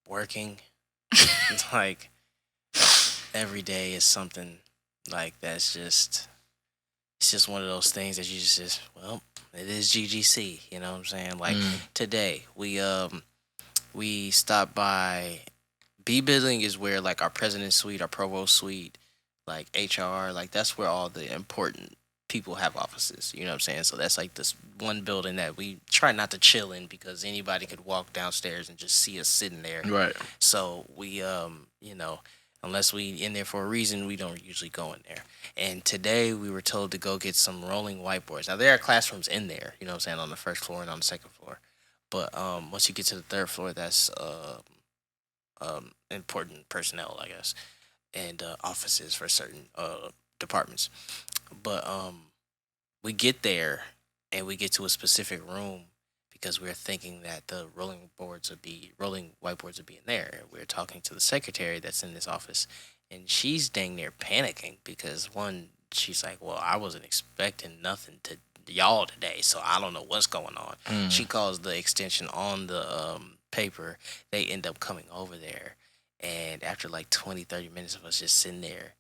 working. Like every day is something like that's just, it's just one of those things that you just well, it is GGC, you know what I'm saying? Like today we stopped by B building, is where like our president's suite, our provost suite, like HR, like that's where all the important people have offices, you know what I'm saying? So that's like this one building that we try not to chill in because anybody could walk downstairs and just see us sitting there. Right. So we unless we in there for a reason, we don't usually go in there. And today we were told to go get some rolling whiteboards. Now there are classrooms in there, you know what I'm saying, on the first floor and on the second floor. But once you get to the third floor, that's important personnel, I guess, and offices for certain departments. But we get there and we get to a specific room because we're thinking that the rolling whiteboards would be in there. We're talking to the secretary that's in this office, and she's dang near panicking because one, she's like, well, I wasn't expecting nothing to y'all today, so I don't know what's going on. She calls the extension on the paper. They end up coming over there, and after like 20-30 minutes of us just sitting there,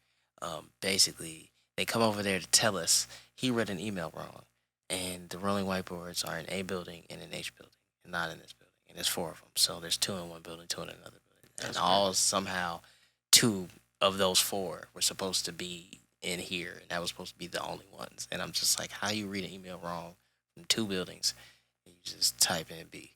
basically they come over there to tell us he read an email wrong, and the rolling whiteboards are in A building and in H building, and not in this building. And there's 4 of them, so there's 2 in one building, 2 in another building, and all somehow to of those 4 were supposed to be in here, and that was supposed to be the only ones. And I'm just like, how you read an email wrong from 2 buildings? And you just type in B.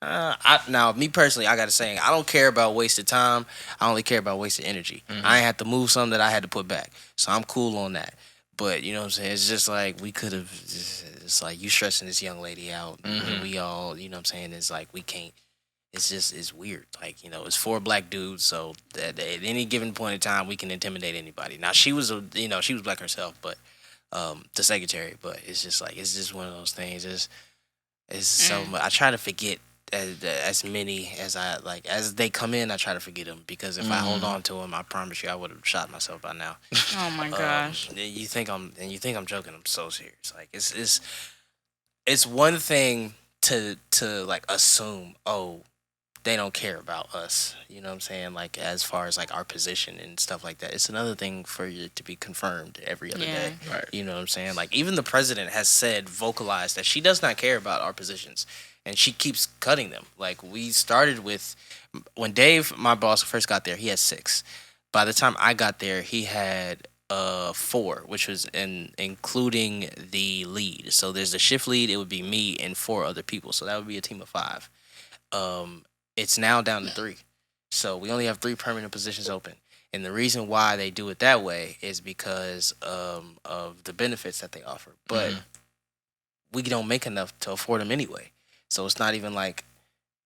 Now, me personally, I gotta say, I don't care about wasted time. I only care about wasted energy. I ain't had to move something that I had to put back, so I'm cool on that. But you know what I'm saying? It's just like we could have. It's like you stressing this young lady out. And we all, you know what I'm saying? It's like we can't. It's weird. Like, you know, it's 4 black dudes, so that at any given point in time we can intimidate anybody. Now she was she was black herself, but the secretary. But it's just like it's just one of those things. It's so much. I try to forget as many as I like as they come in. I try to forget them because if I hold on to them, I promise you I would have shot myself by now. Oh my gosh! You think I'm joking? I'm so serious. Like it's one thing to like assume, oh, they don't care about us. You know what I'm saying? Like as far as like our position and stuff like that. It's another thing for you to be confirmed every other day. Right. You know what I'm saying? Like even the president has vocalized that she does not care about our positions. And she keeps cutting them. Like we started with when Dave, my boss, first got there, he had 6. By the time I got there, he had 4, which was including the lead. So there's the shift lead. It would be me and 4 other people. So that would be a team of 5. It's now down to 3. So we only have 3 permanent positions open. And the reason why they do it that way is because of the benefits that they offer. But we don't make enough to afford them anyway. So it's not even like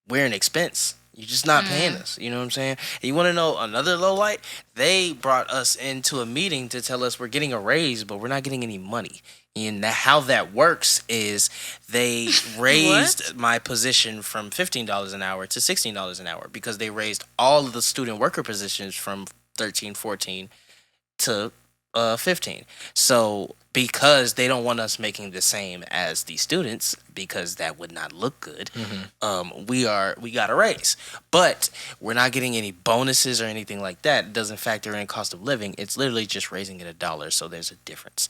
we're an expense. You're just not paying us. You know what I'm saying? And you want to know another low light? They brought us into a meeting to tell us we're getting a raise, but we're not getting any money. And how that works is they raised my position from $15 an hour to $16 an hour because they raised all of the student worker positions from 13, 14 to 15. So because they don't want us making the same as the students, because that would not look good, we got a raise. But we're not getting any bonuses or anything like that. It doesn't factor in cost of living. It's literally just raising it $1, so there's a difference.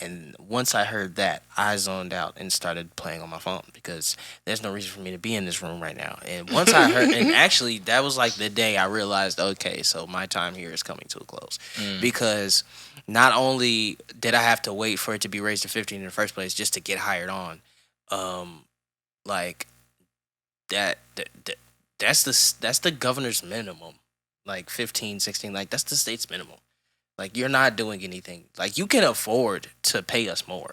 And once I heard that, I zoned out and started playing on my phone because there's no reason for me to be in this room right now. And once I heard, and actually that was like the day I realized, okay, so my time here is coming to a close. Because not only did I have to wait for it to be raised to 15 in the first place just to get hired on, like that's the governor's minimum, like 15, 16, like that's the state's minimum. Like you're not doing anything. Like you can afford to pay us more.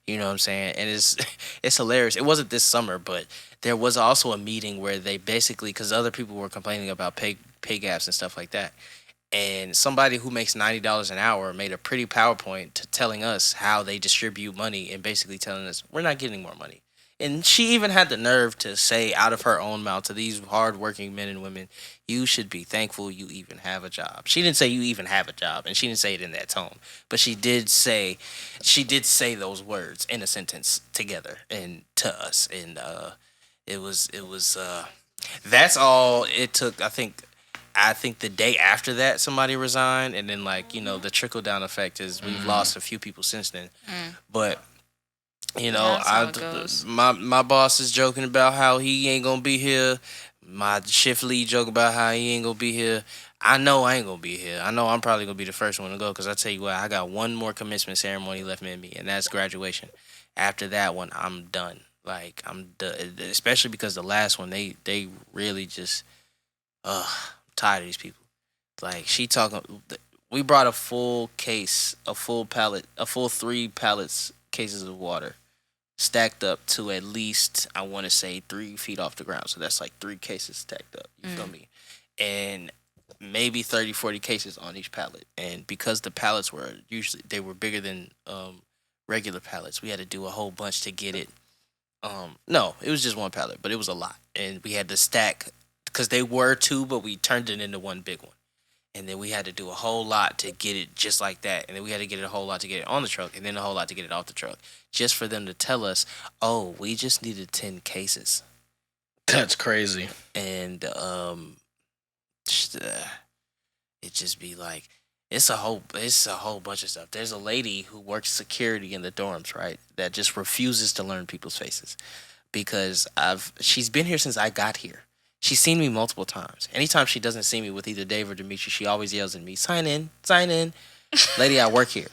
You know what I'm saying? And it's hilarious. It wasn't this summer, but there was also a meeting where they basically, because other people were complaining about pay gaps and stuff like that. And somebody who makes $90 an hour made a pretty PowerPoint telling us how they distribute money and basically telling us we're not getting more money. And she even had the nerve to say out of her own mouth to these hardworking men and women, you should be thankful you even have a job. She didn't say you even have a job, and she didn't say it in that tone. But she did say those words in a sentence together and to us. And it was that's all it took. I think the day after that, somebody resigned, and then the trickle down effect is we've lost a few people since then. But my boss is joking about how he ain't gonna be here. My shift lead joke about how he ain't gonna be here. I know I ain't gonna be here. I know I'm probably gonna be the first one to go because I tell you what, I got one more commencement ceremony left in me, and that's graduation. After that one, I'm done. Like I'm done, especially because the last one they really just tired of these people. Like she talking, we brought a full case, a full 3 pallets cases of water, stacked up to at least I want to say 3 feet off the ground. So that's like 3 cases stacked up. You feel me? And maybe 30, 40 cases on each pallet. And because the pallets were bigger than regular pallets, we had to do a whole bunch to get it. No, it was just 1 pallet, but it was a lot, and we had to stack. Because they were 2, but we turned it into 1 big one. And then we had to do a whole lot to get it just like that. And then we had to get it a whole lot to get it on the truck. And then a whole lot to get it off the truck. Just for them to tell us, oh, we just needed 10 cases. That's crazy. And it just be like, it's a whole bunch of stuff. There's a lady who works security in the dorms, right? That just refuses to learn people's faces. Because she's been here since I got here. She's seen me multiple times. Anytime she doesn't see me with either Dave or Dimitri, she always yells at me, sign in, sign in. Lady, I work here.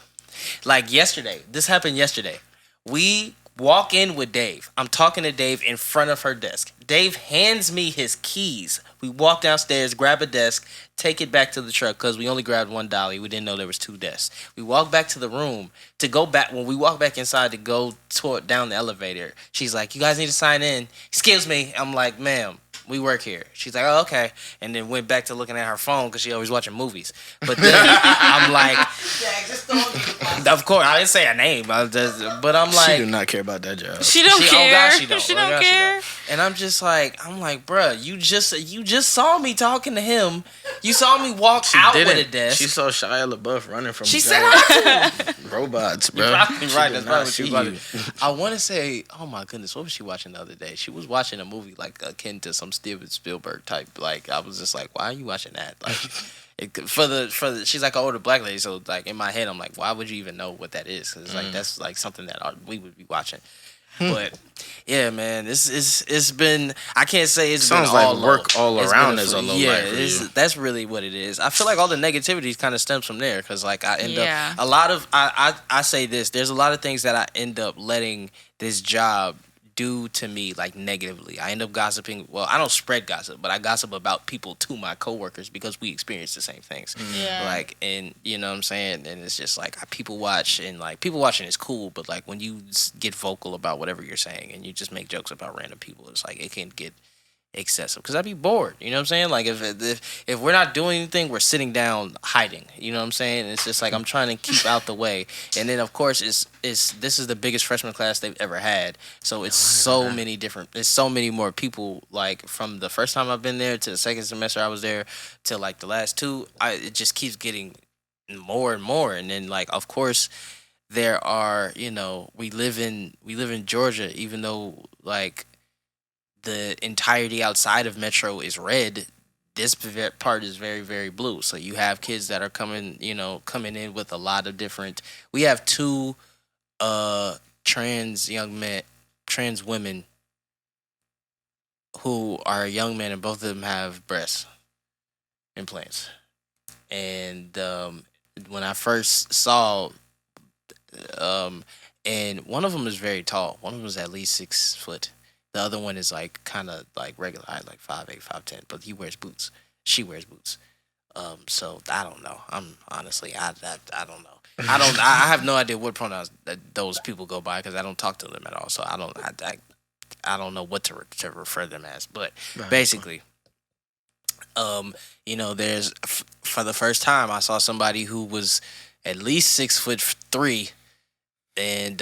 Like yesterday, this happened yesterday. We walk in with Dave. I'm talking to Dave in front of her desk. Dave hands me his keys. We walk downstairs, grab a desk, take it back to the truck because we only grabbed one dolly. We didn't know there was 2 desks. We walk back to the room to go back. When we walk back inside to go down the elevator, she's like, you guys need to sign in. Excuse me. I'm like, ma'am, we work here. She's like, oh, okay. And then went back to looking at her phone because she always watching movies. But then I'm like, of course, I didn't say her name. But I'm like, she do not care about that job. She don't care. Oh God, she don't. She Oh don't God, care. And I'm like, bruh, you just saw me talking to him. You saw me walk out with a desk. She saw Shia LaBeouf running from She said hi to him. robots, bro. You're probably right. She That's did probably not what she see was you. watching. I want to say, oh my goodness, what was she watching the other day? She was watching a movie like akin to some Steven Spielberg type. Like I was just like, why are you watching that? Like for the she's like an older black lady, so like in my head I'm like, why would you even know what that is? Because like that's like something that we would be watching. But yeah, man, it's been, I can't say it's Sounds been like all work low. all It's around been is a low yeah, light for you. that's really what it is. I feel like all the negativity kind of stems from there because like I end Yeah. up a lot of I say this. There's a lot of things that I end up letting this job do to me like negatively. I end up gossiping. Well, I don't spread gossip, but I gossip about people to my coworkers because we experience the same things. Yeah. Like, and you know what I'm saying? And it's just like people watch, and like people watching is cool, but like when you get vocal about whatever you're saying and you just make jokes about random people, it's like it can get excessive because I'd be bored. You know what I'm saying? Like if we're not doing anything, we're sitting down hiding. You know what I'm saying? It's just like I'm trying to keep out the way. And then of course this is the biggest freshman class they've ever had. So it's so many different. It's so many more people. Like from the first time I've been there to the second semester I was there to like the last 2. It just keeps getting more and more. And then like of course there are, you know, we live in Georgia, even though like the entirety outside of Metro is red, this part is very, very blue. So you have kids that are coming in with a lot of different. We have 2 trans women who are young men, and both of them have breast implants. And when I first saw, and one of them is very tall. One of them is at least 6 foot. The other one is like kind of like regular height, like 5'8", 5'10", but he wears boots. She wears boots. So I don't know. I'm honestly, I don't know. I have no idea what pronouns that those people go by because I don't talk to them at all. So I don't know what to refer them as. But basically, there's for the first time I saw somebody who was at least 6'3". And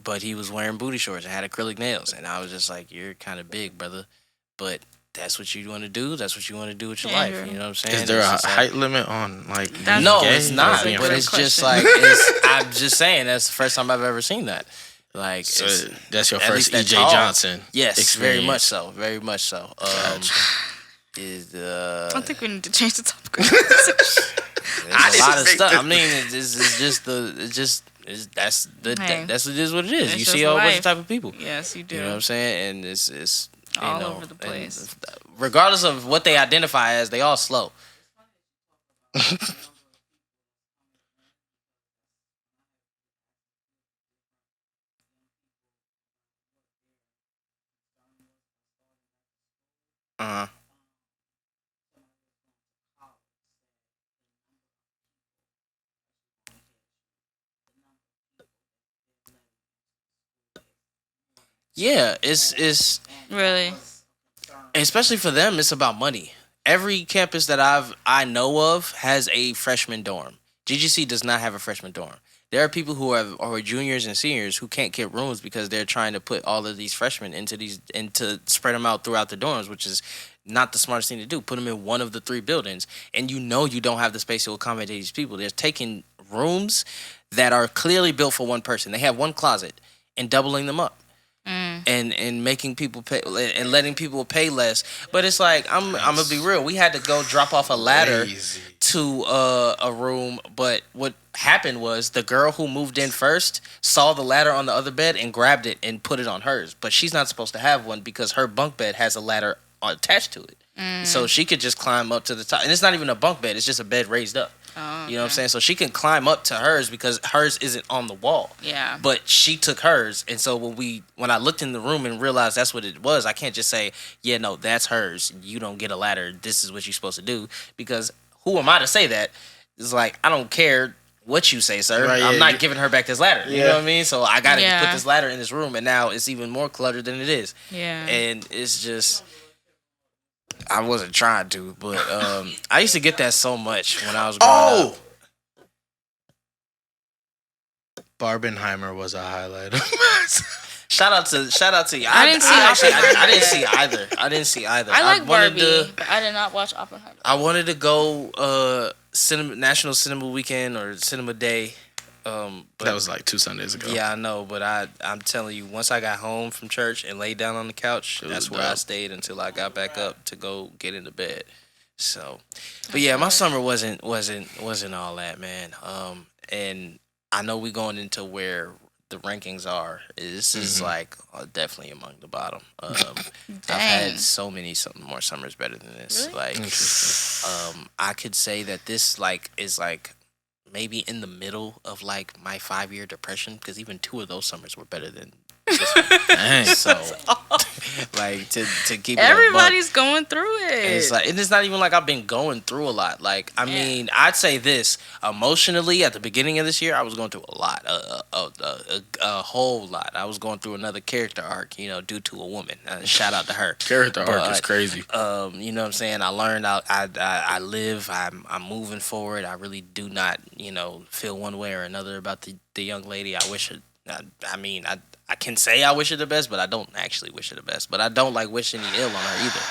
but he was wearing booty shorts and had acrylic nails, and I was just like, "You're kind of big, brother, but that's what you want to do. That's what you want to do with your life." You know what I'm saying? Is there a height limit on like? No, gay? it's not. Being But a it's friend? just like I'm just saying that's the first time I've ever seen that. Like, So that's your at first least EJ that tall. Johnson. Yes, experience. very much so. Very much so. Gotcha. I think we need to change the topic. There's a lot of stuff. I mean, that's what it is. What it is. It's You just see a whole bunch life. of type of people. Yes, you do. You know what I'm saying? And it's All over the place. and regardless of what they identify as, they all slow. Uh-huh. Yeah, it's Really? especially for them, it's about money. Every campus that I know of has a freshman dorm. GGC does not have a freshman dorm. There are people who are juniors and seniors who can't get rooms because they're trying to put all of these freshmen into spread them out throughout the dorms, which is not the smartest thing to do. Put them in one of the 3 buildings, and you don't have the space to accommodate these people. They're taking rooms that are clearly built for one person. They have one closet and doubling them up. And making people pay and letting people pay less, but it's like I'm gonna be real. We had to go drop off a ladder to a room, but what happened was the girl who moved in first saw the ladder on the other bed and grabbed it and put it on hers. But she's not supposed to have one because her bunk bed has a ladder attached to it. So she could just climb up to the top. And it's not even a bunk bed. It's just a bed raised up. Oh, You know what I'm saying? So she can climb up to hers because hers isn't on the wall. Yeah. But she took hers. And so when I looked in the room and realized that's what it was, I can't just say, yeah, no, that's hers. You don't get a ladder. This is what you're supposed to do. Because who am I to say that? It's like, I don't care what you say, sir. Right, I'm yeah, not giving her back this ladder. You Yeah. know what I mean? So I got to Yeah. put this ladder in this room. And now it's even more cluttered than it is. Yeah. And it's just... I wasn't trying to, but I used to get that so much when I was growing up. Barbenheimer was a highlight. Shout out to you. I didn't see I didn't see either. I like wanted Barbie, but I did not watch Oppenheimer. I wanted to go National Cinema Weekend or Cinema Day. But That was like 2 Sundays ago. yeah, I know, but I'm telling you, once I got home from church and laid down on the couch, that's where I stayed until I got back up to go get into bed. So, but yeah, my summer wasn't all that, man. And I know we're going into where the rankings are. This is like definitely among the bottom. I've had so many more summers better than this. Really? Like, I could say that this is maybe in the middle of like my 5-year depression, because even 2 of those summers were better than this one. Dang. So, like to keep it Everybody's going through it. and it's like, and it's not even like I've been going through a lot. Like, I mean, I'd say this emotionally at the beginning of this year, I was going through a lot, a whole lot. I was going through another character arc, due to a woman. Shout out to her. Character arc is crazy. You know what I'm saying? I learned I live. I'm moving forward. I really do not, feel one way or another about the young lady. I wish her. I can say I wish her the best, but I don't actually wish her the best. But I don't like wish any ill on her either.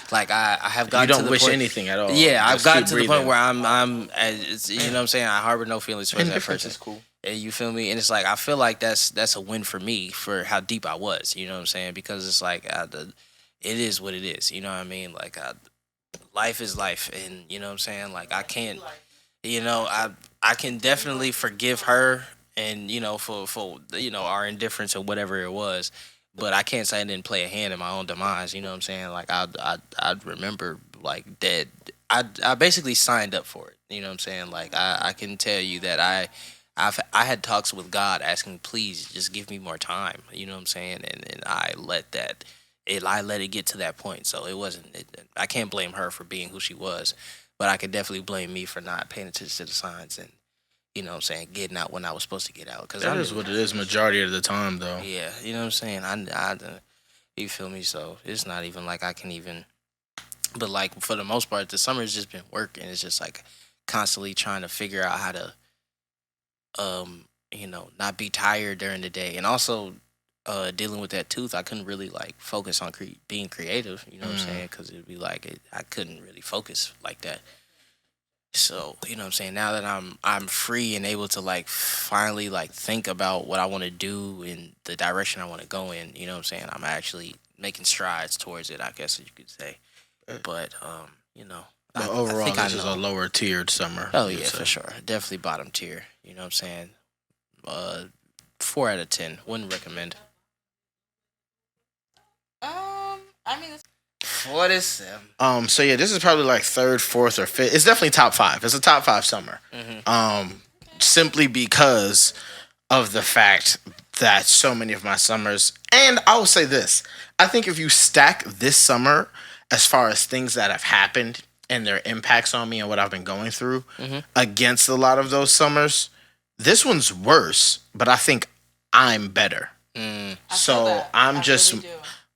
Like I have gotten. You don't to the wish point, anything at all. Yeah, I've Just gotten keep to the point breathing. where you know what I'm saying. I harbor no feelings towards that Indifference person. is cool. And you feel me? And it's like I feel like that's a win for me for how deep I was. You know what I'm saying? Because it's like it is what it is. You know what I mean? Like life is life, and you know what I'm saying. Like I can't. I can definitely forgive her, and for our indifference or whatever it was. But I can't say I didn't play a hand in my own demise. You know what I'm saying? Like I'd remember like dead. I basically signed up for it. You know what I'm saying? Like I can tell you that I had talks with God asking, please just give me more time. You know what I'm saying? And I let it get to that point. So it wasn't. I can't blame her for being who she was, but I could definitely blame me for not paying attention to the signs and, you know what I'm saying, getting out when I was supposed to get out. Cause That is what it is majority of the time, though. Yeah, you know what I'm saying? I you feel me? So it's not even like I can even, but like for the most part, the summer has just been work, and it's just like constantly trying to figure out how to, not be tired during the day. And also dealing with that tooth, I couldn't really like focus on being creative, you know what I'm saying? Cause it'd be like, I couldn't really focus like that. So, you know what I'm saying? Now that I'm free and able to like finally like think about what I want to do in the direction I want to go in, you know what I'm saying? I'm actually making strides towards it, I guess you could say. But But overall, I think this is know. a lower tiered summer. Oh you'd yeah, say. for sure. Definitely bottom tier. You know what I'm saying? 4 out of 10. Wouldn't recommend. I mean, 47. So yeah, this is probably like 3rd, 4th, or 5th. It's definitely top 5. It's a top 5 summer. Simply because of the fact that so many of my summers, and I will say this, I think if you stack this summer as far as things that have happened and their impacts on me and what I've been going through against a lot of those summers, this one's worse, but I think I'm better. So I'm just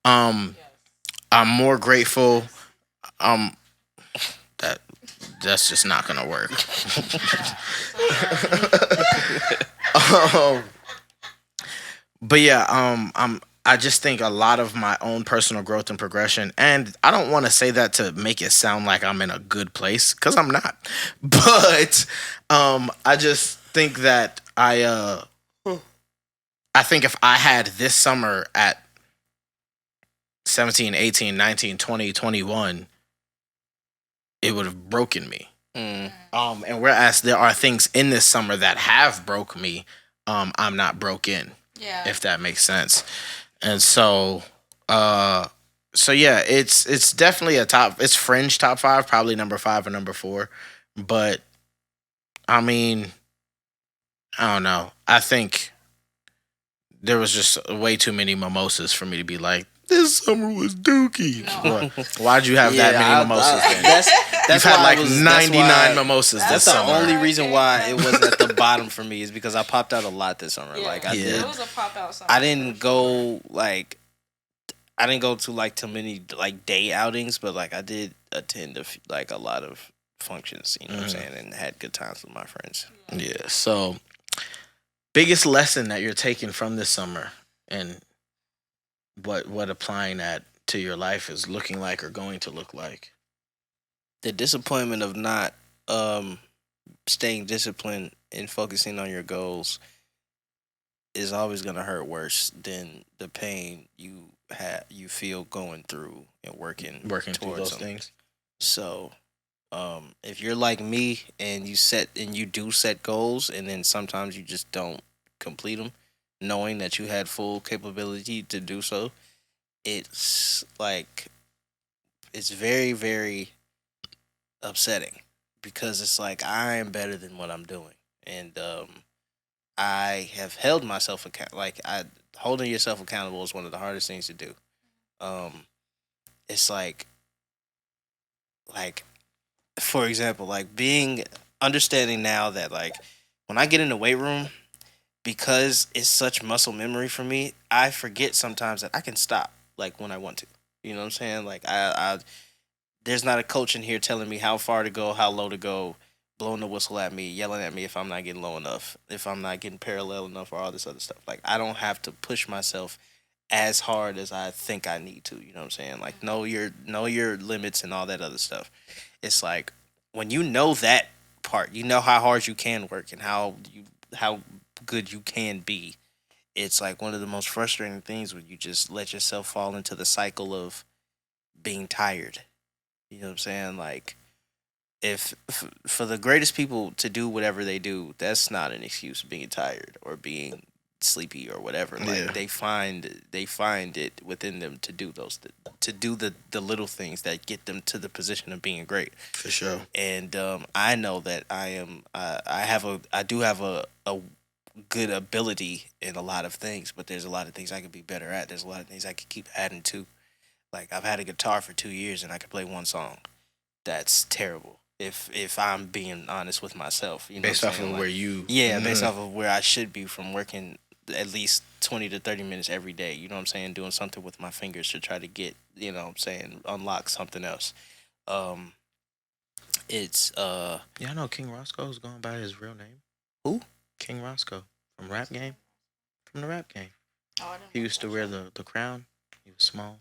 I'm more grateful. That's just not gonna work. But yeah, I just think a lot of my own personal growth and progression, and I don't want to say that to make it sound like I'm in a good place, because I'm not. But I just think that I think if I had this summer at 17, 18, 19, 20, 21, it would have broken me. And whereas there are things in this summer that have broke me, I'm not broken. yeah. If that makes sense. And so So yeah, it's definitely it's fringe top 5, probably number 5 or number 4. But I mean, I don't know. I think there was just way too many mimosas for me to be like, this summer was dookie. Why'd you have that many mimosas then? You've had like 99 mimosas this summer. That's the only reason why it was at the bottom for me is because I popped out a lot this summer. Yeah. Like I It did. was a pop out summer. I didn't go to like too many like day outings, but like I did attend like a lot of functions, you know what I'm saying, and had good times with my friends. Yeah. So, biggest lesson that you're taking from this summer, and what applying that to your life is looking like or going to look like. The disappointment of not staying disciplined and focusing on your goals is always gonna hurt worse than the pain you feel going through and working Through towards those them. things. So, if you're like me and you do set goals and then sometimes you just don't complete them, knowing that you had full capability to do so, it's very, very upsetting because it's like I am better than what I'm doing, and I have held myself holding yourself accountable is one of the hardest things to do. It's like for example, like understanding now that like when I get in the weight room, because it's such muscle memory for me, I forget sometimes that I can stop like when I want to. You know what I'm saying? Like I there's not a coach in here telling me how far to go, how low to go, blowing the whistle at me, yelling at me if I'm not getting low enough, if I'm not getting parallel enough, or all this other stuff. Like I don't have to push myself as hard as I think I need to. You know what I'm saying? Like know your limits and all that other stuff. It's like when you know that part, you know how hard you can work and how good you can be. It's like one of the most frustrating things when you just let yourself fall into the cycle of being tired. You know what I'm saying? Like, for the greatest people to do whatever they do, that's not an excuse being tired or being sleepy or whatever. Like they find it within them to do the little things that get them to the position of being great. For sure. And I know that I do have a good ability in a lot of things, but there's a lot of things I could be better at. There's a lot of things I could keep adding to. Like I've had a guitar for 2 years and I could play one song. That's terrible. If I'm being honest with myself, you know, based off of where you, based off of where I should be from working at least 20 to 30 minutes every day. You know what I'm saying? Doing something with my fingers to try to get, you know what I'm saying, unlock something else. It's I know King Roscoe is going by his real name. Who? King Roscoe from the rap game. Oh, He used to wear the crown. He was small.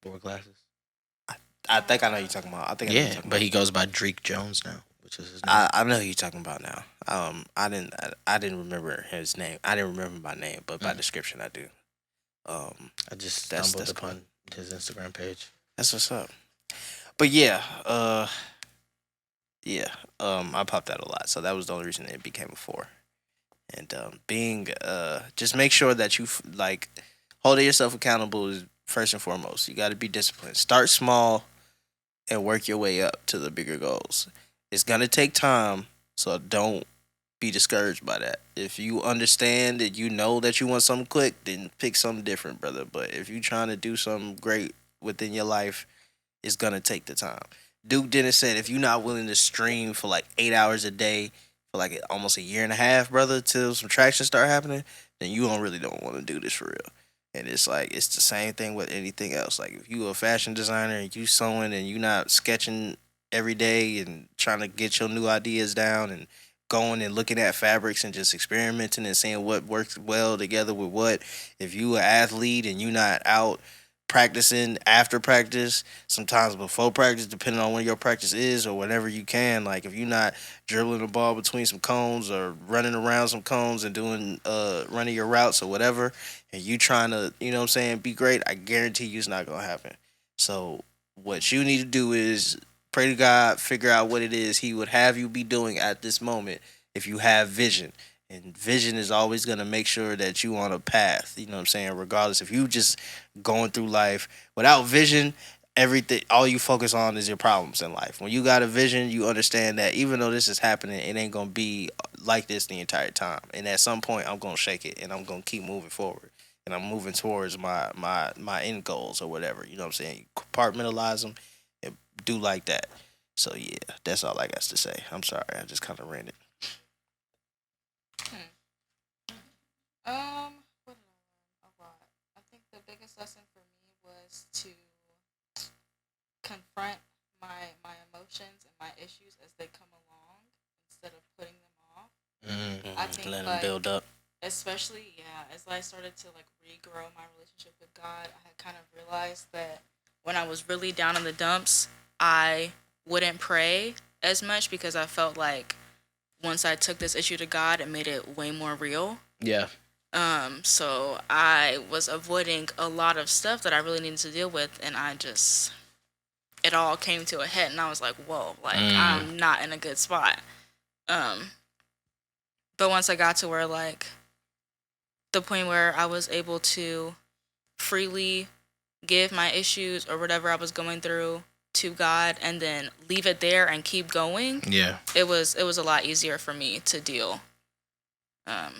Wore glasses. I think I know who you're talking about. But he goes by Drake Jones now, which is his name. I know who you're talking about now. I didn't remember his name. I didn't remember my name, but by description I do. I just that's stumbled cool. upon his Instagram page. That's what's up. But yeah, I popped out a lot, so that was the only reason it became a 4. And just make sure that you like holding yourself accountable is first and foremost. You got to be disciplined. Start small and work your way up to the bigger goals. It's gonna take time, so don't be discouraged by that. If you understand that you know that you want something quick, then pick something different, brother. But if you're trying to do something great within your life, it's gonna take the time. Duke Dennis said, if you're not willing to stream for like 8 hours a day for like almost a year and a half, brother, till some traction start happening, then you don't want to do this for real. And it's like, it's the same thing with anything else. Like if you a fashion designer and you sewing and you not sketching every day and trying to get your new ideas down and going and looking at fabrics and just experimenting and seeing what works well together with what. If you an athlete and you not out practicing after practice, sometimes before practice, depending on when your practice is or whenever you can. Like if you're not dribbling the ball between some cones or running around some cones and doing running your routes or whatever, and you trying to, you know what I'm saying, be great, I guarantee you it's not gonna happen. So what you need to do is pray to God, figure out what it is He would have you be doing at this moment if you have vision. And vision is always going to make sure that you on a path, you know what I'm saying? Regardless, if you just going through life without vision, everything, all you focus on is your problems in life. When you got a vision, you understand that even though this is happening, it ain't going to be like this the entire time. And at some point, I'm going to shake it and I'm going to keep moving forward. And I'm moving towards my end goals or whatever, you know what I'm saying? Compartmentalize them and do like that. So, yeah, that's all I got to say. I'm sorry, I just kind of ran it. What did I learn? A lot. I think the biggest lesson for me was to confront my emotions and my issues as they come along instead of putting them off. I think let them build up. Especially, as I started to like regrow my relationship with God, I had kind of realized that when I was really down in the dumps, I wouldn't pray as much because I felt like once I took this issue to God, it made it way more real. Yeah. So I was avoiding a lot of stuff that I really needed to deal with, and it all came to a head, and I was like, whoa, like, I'm not in a good spot. But once I got to where, like, the point where I was able to freely give my issues or whatever I was going through to God and then leave it there and keep going, it was a lot easier for me to deal. But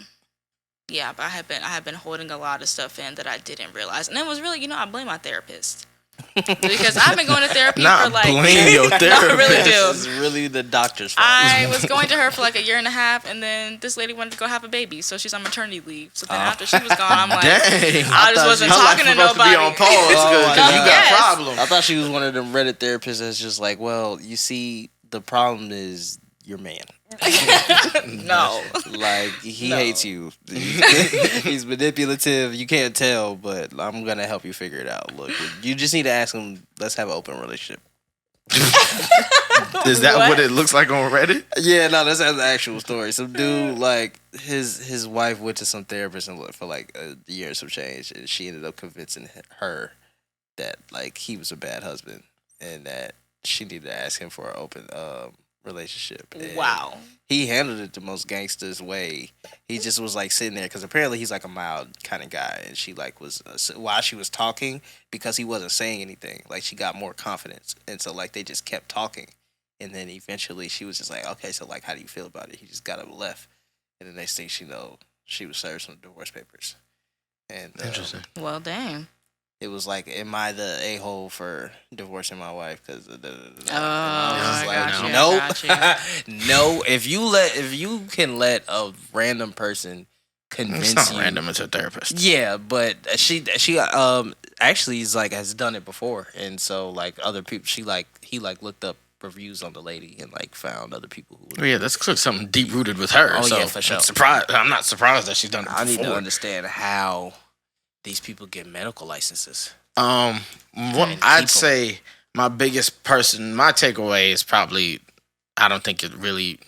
I had been holding a lot of stuff in that I didn't realize, and it was really, I blame my therapist because I've been going to therapy for like. Blame your therapist. No, I really do. It's really the doctor's fault. I was going to her for like a year and a half, and then this lady wanted to go have a baby, so she's on maternity leave. So then after she was gone, I'm like, dang. I just wasn't talking to nobody. Be on pause because you got problems. I thought she was one of them Reddit therapists that's just like, well, you see, the problem is your man. No. Like, he hates you. He's manipulative. You can't tell, but I'm going to help you figure it out. Look, you just need to ask him, let's have an open relationship. Is that what it looks like on Reddit? Yeah, no, that's the actual story. Some dude, like, his wife went to some therapist and for like a year or some change, and she ended up convincing her that, like, he was a bad husband and that she needed to ask him for an open relationship. And wow. He handled it the most gangster's way. He just was like sitting there because apparently he's like a mild kind of guy, and she like was while she was talking, because he wasn't saying anything, like she got more confidence, and so like they just kept talking, and then eventually she was just like, okay, so like how do you feel about it? He just got up and left, and the next thing she know, she was served some divorce papers. And Interesting. Well, dang. it was like, am I the a-hole for divorcing my wife? Because no. If you can let a random person convince It's not you, random. It's a therapist. yeah, but she actually is like has done it before, and so like other people, he looked up reviews on the lady and like found other people who. Well, yeah, that's something deep rooted with her. Oh, so yeah, for sure. I'm not surprised that she's done it before. I need to understand how these people get medical licenses. I'd say my takeaway is probably, I don't think it really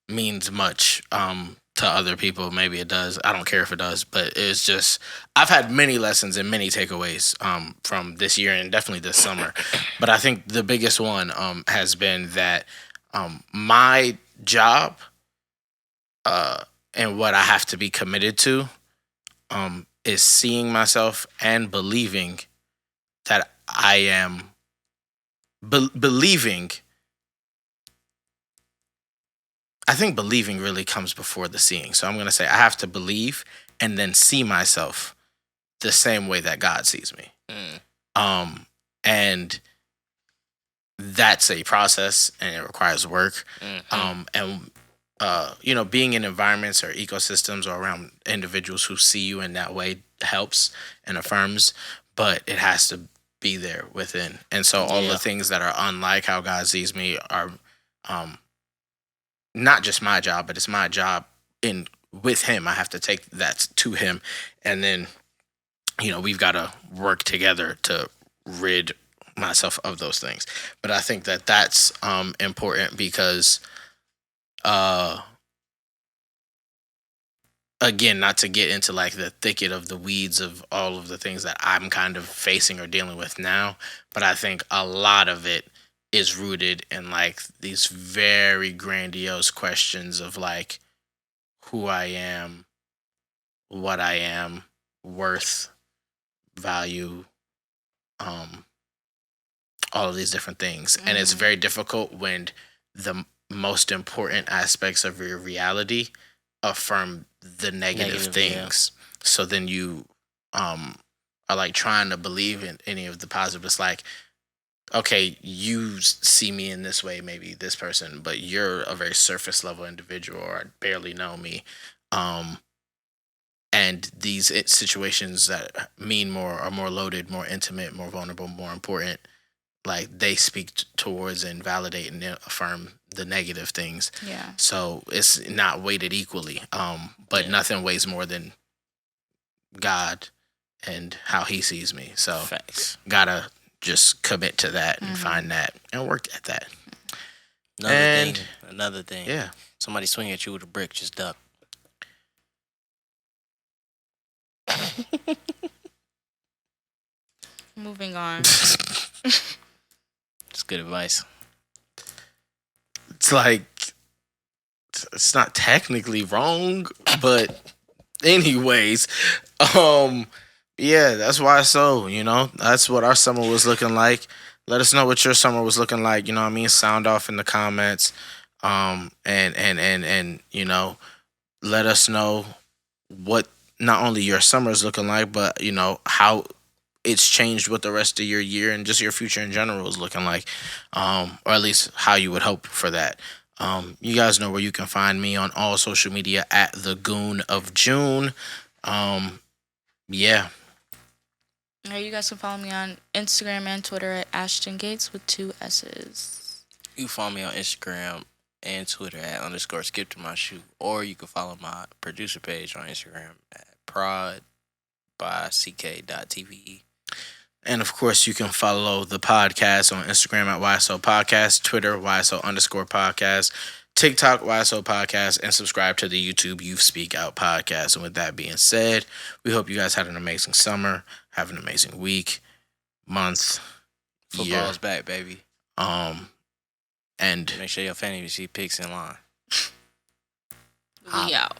means much to other people. Maybe it does. I don't care if it does, but it's just, I've had many lessons and many takeaways from this year and definitely this summer. But I think the biggest one has been that my job and what I have to be committed to is seeing myself and believing that I am believing. I think believing really comes before the seeing. So I'm going to say I have to believe and then see myself the same way that God sees me. And that's a process and it requires work. Being in environments or ecosystems or around individuals who see you in that way helps and affirms, but it has to be there within. And so all the things that are unlike how God sees me are not just my job, but it's my job with him. I have to take that to him. And then, we've got to work together to rid myself of those things. But I think that that's important because again, not to get into like the thicket of the weeds of all of the things that I'm kind of facing or dealing with now, but I think a lot of it is rooted in like these very grandiose questions of like, who I am, what I am, worth, value, all of these different things. And it's very difficult when the most important aspects of your reality affirm the negative things. Yeah. So then you are like trying to believe in any of the positive. It's like, okay, you see me in this way, maybe this person, but you're a very surface level individual, or barely know me. And these situations that mean more, are more loaded, more intimate, more vulnerable, more important, like they speak towards and validate and affirm the negative things. Yeah. So it's not weighted equally. But nothing weighs more than God and how he sees me. So facts. Gotta just commit to that and find that and work at that. Another thing. Yeah. Somebody swing at you with a brick, just duck. Moving on. It's good advice. It's like, it's not technically wrong, but anyways, yeah, that's YSO, you know, that's what our summer was looking like. Let us know what your summer was looking like, you know what I mean? Sound off in the comments. And you know, let us know what not only your summer is looking like, but you know, how it's changed what the rest of your year and just your future in general is looking like, or at least how you would hope for that. You guys know where you can find me on all social media at The Goon of June. Yeah. You guys can follow me on Instagram and Twitter at Ashton Gates with 2 S's. You can follow me on Instagram and Twitter at _skip to my shoe, or you can follow my producer page on Instagram at prod by ck.tve. And of course, you can follow the podcast on Instagram at YSO Podcast, Twitter, YSO_podcast, TikTok, YSO Podcast, and subscribe to the YouTube You Speak Out podcast. And with that being said, we hope you guys had an amazing summer, have an amazing week, month, Football's back, baby. And make sure your fantasy picks in line. We out.